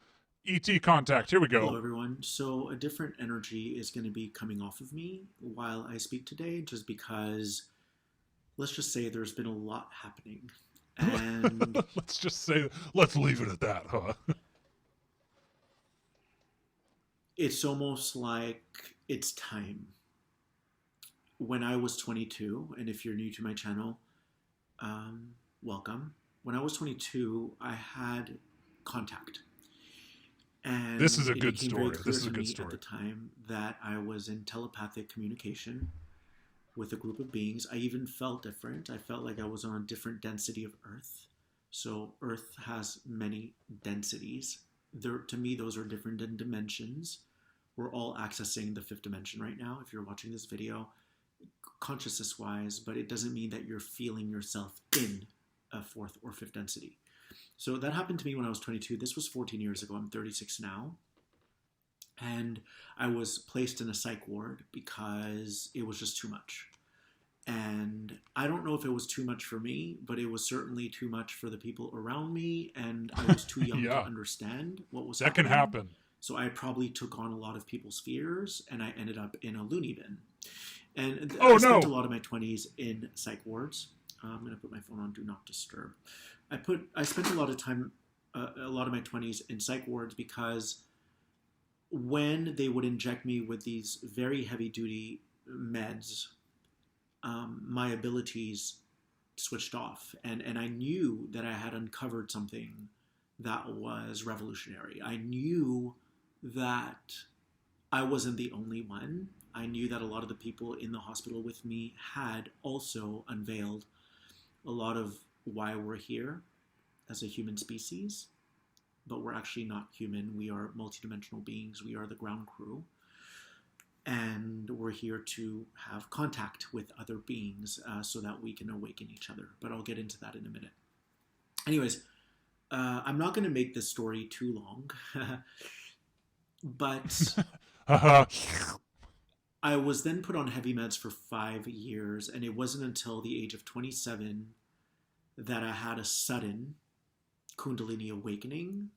ET contact, here we go. Hello everyone. So a different energy is going to be coming off of me while I speak today, just because, let's just say there's been a lot happening. And let's leave it at that, huh? It's almost like it's time. When I was 22, and if you're new to my channel, welcome. When I was 22, I had contact. And this is a it good became story. very clear This is a to good me story. At the time that I was in telepathic communication with a group of beings. I even felt different. I felt like I was on a different density of Earth. So Earth has many densities. To me, those are different dimensions. We're all accessing the 5th dimension right now, if you're watching this video, consciousness-wise, but it doesn't mean that you're feeling yourself in a 4th or 5th density. So that happened to me when I was 22. This was 14 years ago. I'm 36 now. And I was placed in a psych ward because it was just too much. And I don't know if it was too much for me, but it was certainly too much for the people around me, and I was too young to understand what was happening. That can happen. So I probably took on a lot of people's fears, and I ended up in a loony bin. And I spent a lot of my 20s in psych wards. I'm going to put my phone on Do Not Disturb. I spent a lot of time, a lot of my 20s in psych wards because when they would inject me with these very heavy-duty meds, my abilities switched off. And I knew that I had uncovered something that was revolutionary. I knew that I wasn't the only one. I knew that a lot of the people in the hospital with me had also unveiled a lot of why we're here as a human species, but we're actually not human. We are multidimensional beings. We are the ground crew. And we're here to have contact with other beings so that we can awaken each other. But I'll get into that in a minute. Anyways, I'm not going to make this story too long, but I was then put on heavy meds for 5 years, and it wasn't until the age of 27 that I had a sudden Kundalini awakening.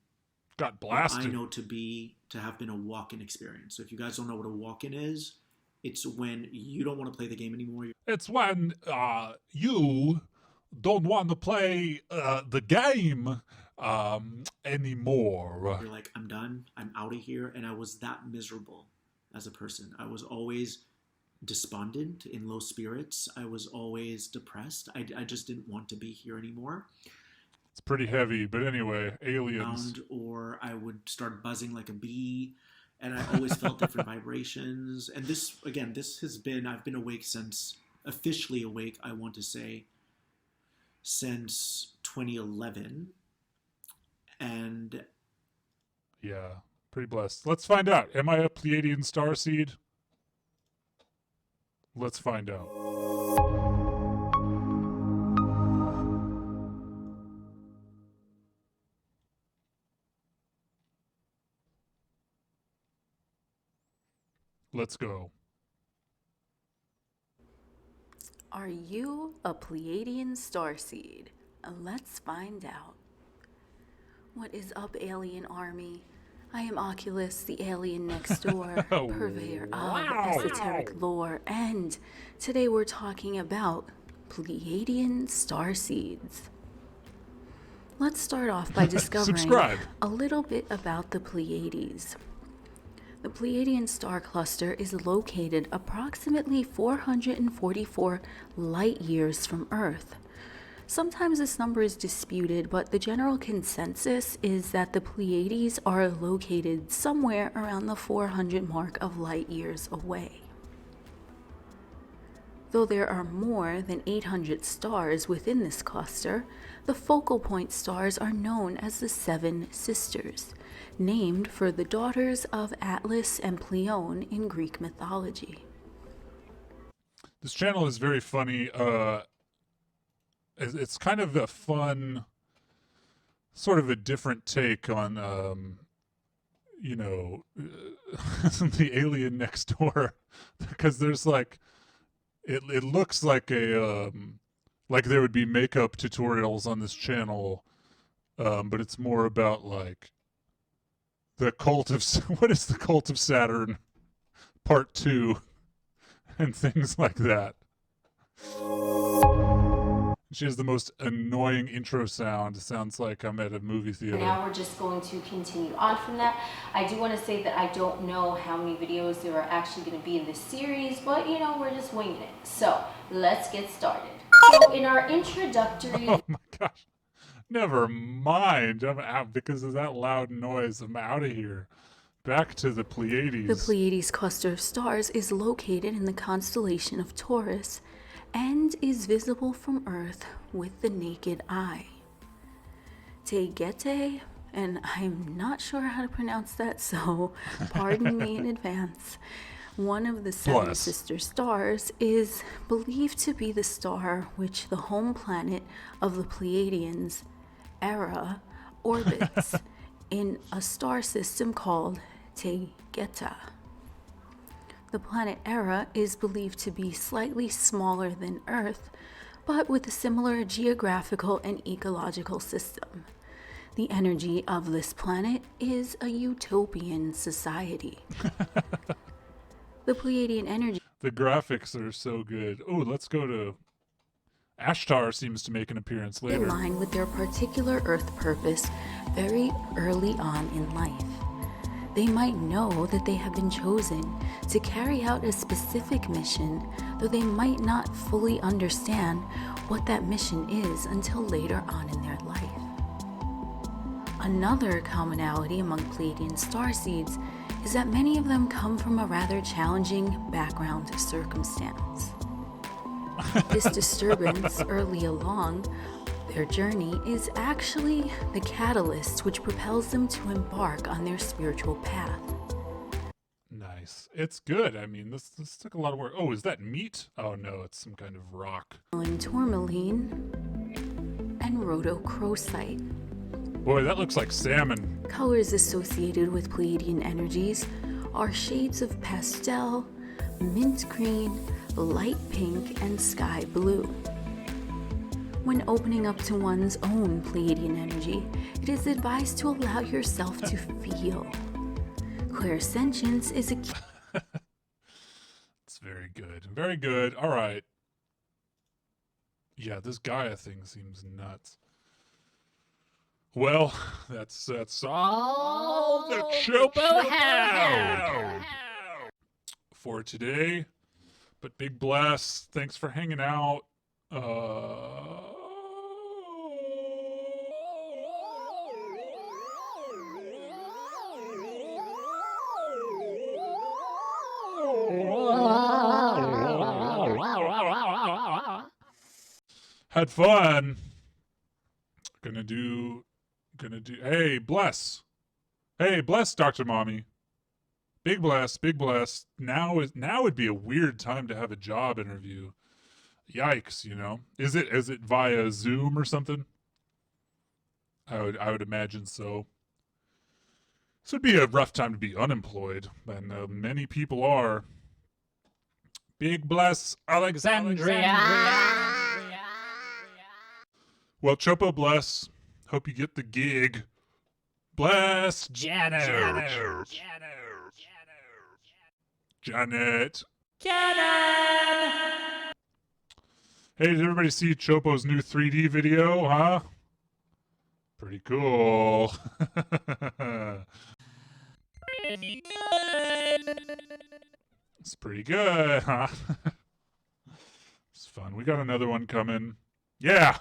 Got blasted. I know to have been a walk-in experience. So if you guys don't know what a walk-in is, it's when you don't want to play the game anymore. It's when you don't want to play the game anymore. You're like, I'm done. I'm out of here. And I was that miserable as a person. I was always despondent, in low spirits. I was always depressed. I just didn't want to be here anymore. It's pretty heavy, but anyway, aliens. Or I would start buzzing like a bee, and I always felt different vibrations. And this, again, I've been awake since, officially awake, I want to say, since 2011. And yeah, pretty blessed. Let's find out. Am I a Pleiadian starseed? Let's find out. Let's go. Are you a Pleiadian starseed? Let's find out. What is up, alien army? I am Oculus, the alien next door, purveyor of esoteric lore, and today we're talking about Pleiadian starseeds. Let's start off by discovering a little bit about the Pleiades. The Pleiadian star cluster is located approximately 444 light years from Earth. Sometimes this number is disputed, but the general consensus is that the Pleiades are located somewhere around the 400 mark of light years away. Though there are more than 800 stars within this cluster, the focal point stars are known as the Seven Sisters, named for the daughters of Atlas and Pleione in Greek mythology. This channel is very funny. It's kind of a fun, sort of a different take on you know, the alien next door, because there's like, it looks like a like there would be makeup tutorials on this channel, but it's more about like the cult of what is the cult of Saturn part 2 and things like that. She has the most annoying intro sound. It sounds like I'm at a movie theater. Now we're just going to continue on from that. I do want to say that I don't know how many videos there are actually going to be in this series, but you know, we're just winging it. So let's get started. So in our introductory... Oh my gosh. Never mind. I'm out because of that loud noise. I'm out of here. Back to the Pleiades. The Pleiades cluster of stars is located in the constellation of Taurus and is visible from Earth with the naked eye. Taygete, and I'm not sure how to pronounce that, so pardon me in advance. One of the 7 sister stars is believed to be the star which the home planet of the Pleiadians, Era, orbits in a star system called Taygete. The planet Era is believed to be slightly smaller than Earth, but with a similar geographical and ecological system. The energy of this planet is a utopian society. The Pleiadian energy... The graphics are so good. Oh, let's go to... Ashtar seems to make an appearance later. In line with their particular Earth purpose very early on in life. They might know that they have been chosen to carry out a specific mission, though they might not fully understand what that mission is until later on in their life. Another commonality among Pleiadian starseeds is that many of them come from a rather challenging background circumstance. This disturbance early along their journey is actually the catalyst which propels them to embark on their spiritual path. Nice. It's good. I mean, this took a lot of work. Oh, is that meat? Oh no, it's some kind of rock. Tourmaline and rhodochrosite. Boy, that looks like salmon. Colors associated with Pleiadian energies are shades of pastel, mint green, light pink, and sky blue. When opening up to one's own Pleiadian energy, it is advised to allow yourself to feel. Clairsentience is a key. It's very good. Very good. All right. Yeah, this Gaia thing seems nuts. Well, that's all the Chopo have for today. But big bless. Thanks for hanging out. Had fun. Gonna do. Hey, bless. Hey, bless, Dr. Mommy. Big bless, big bless. Now would be a weird time to have a job interview. Yikes, you know. Is it via Zoom or something? I would imagine so. This would be a rough time to be unemployed, and many people are. Big bless, Alexandria. Well, Chopo bless. Hope you get the gig. Bless Janet. Janet. Hey, did everybody see Chopo's new 3D video, huh? Pretty cool. It's pretty good, huh? It's fun. We got another one coming. Yeah!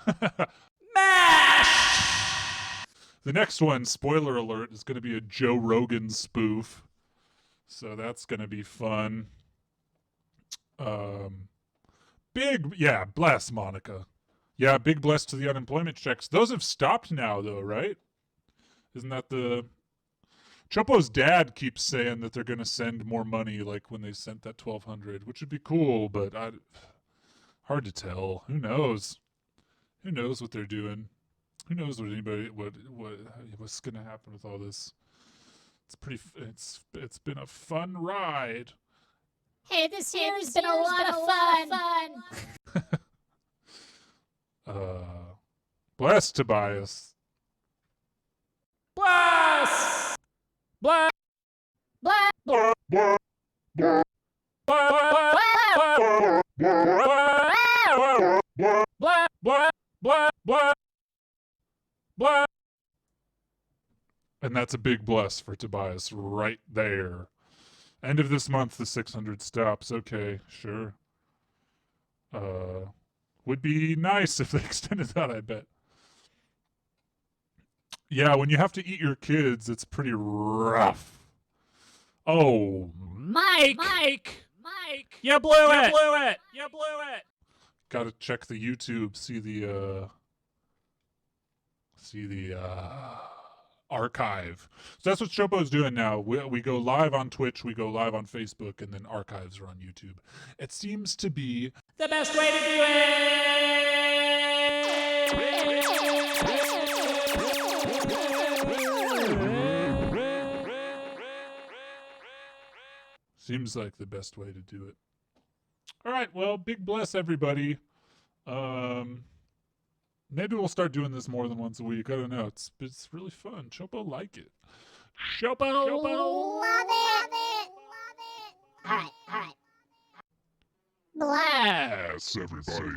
The next one, spoiler alert, is going to be a Joe Rogan spoof. So that's going to be fun. Bless, Monica. Yeah, big bless to the unemployment checks. Those have stopped now, though, right? Isn't that the... Chopo's dad keeps saying that they're going to send more money, like when they sent that $1,200, which would be cool, but hard to tell. Who knows? Who knows what they're doing? Who knows what's going to happen with all this It's been a fun ride. Hey, this year has been a lot of fun. Bless, Tobias. Bless! Bless! Bless! And that's a big bless for Tobias right there. End of this month, the 600 stops. Okay, sure. Would be nice if they extended that, I bet. Yeah, when you have to eat your kids, it's pretty rough. Oh, Mike! You blew it! gotta check the YouTube, see the archive. So that's what Chopo's doing now. We go live on Twitch, we go live on Facebook, and then archives are on YouTube. It seems to be The best way to do it! Seems like the best way to do it. All right, well, big bless everybody. Maybe we'll start doing this more than once a week. I don't know. It's really fun. Chopo like it. Chopo Love it! All right. bless everybody.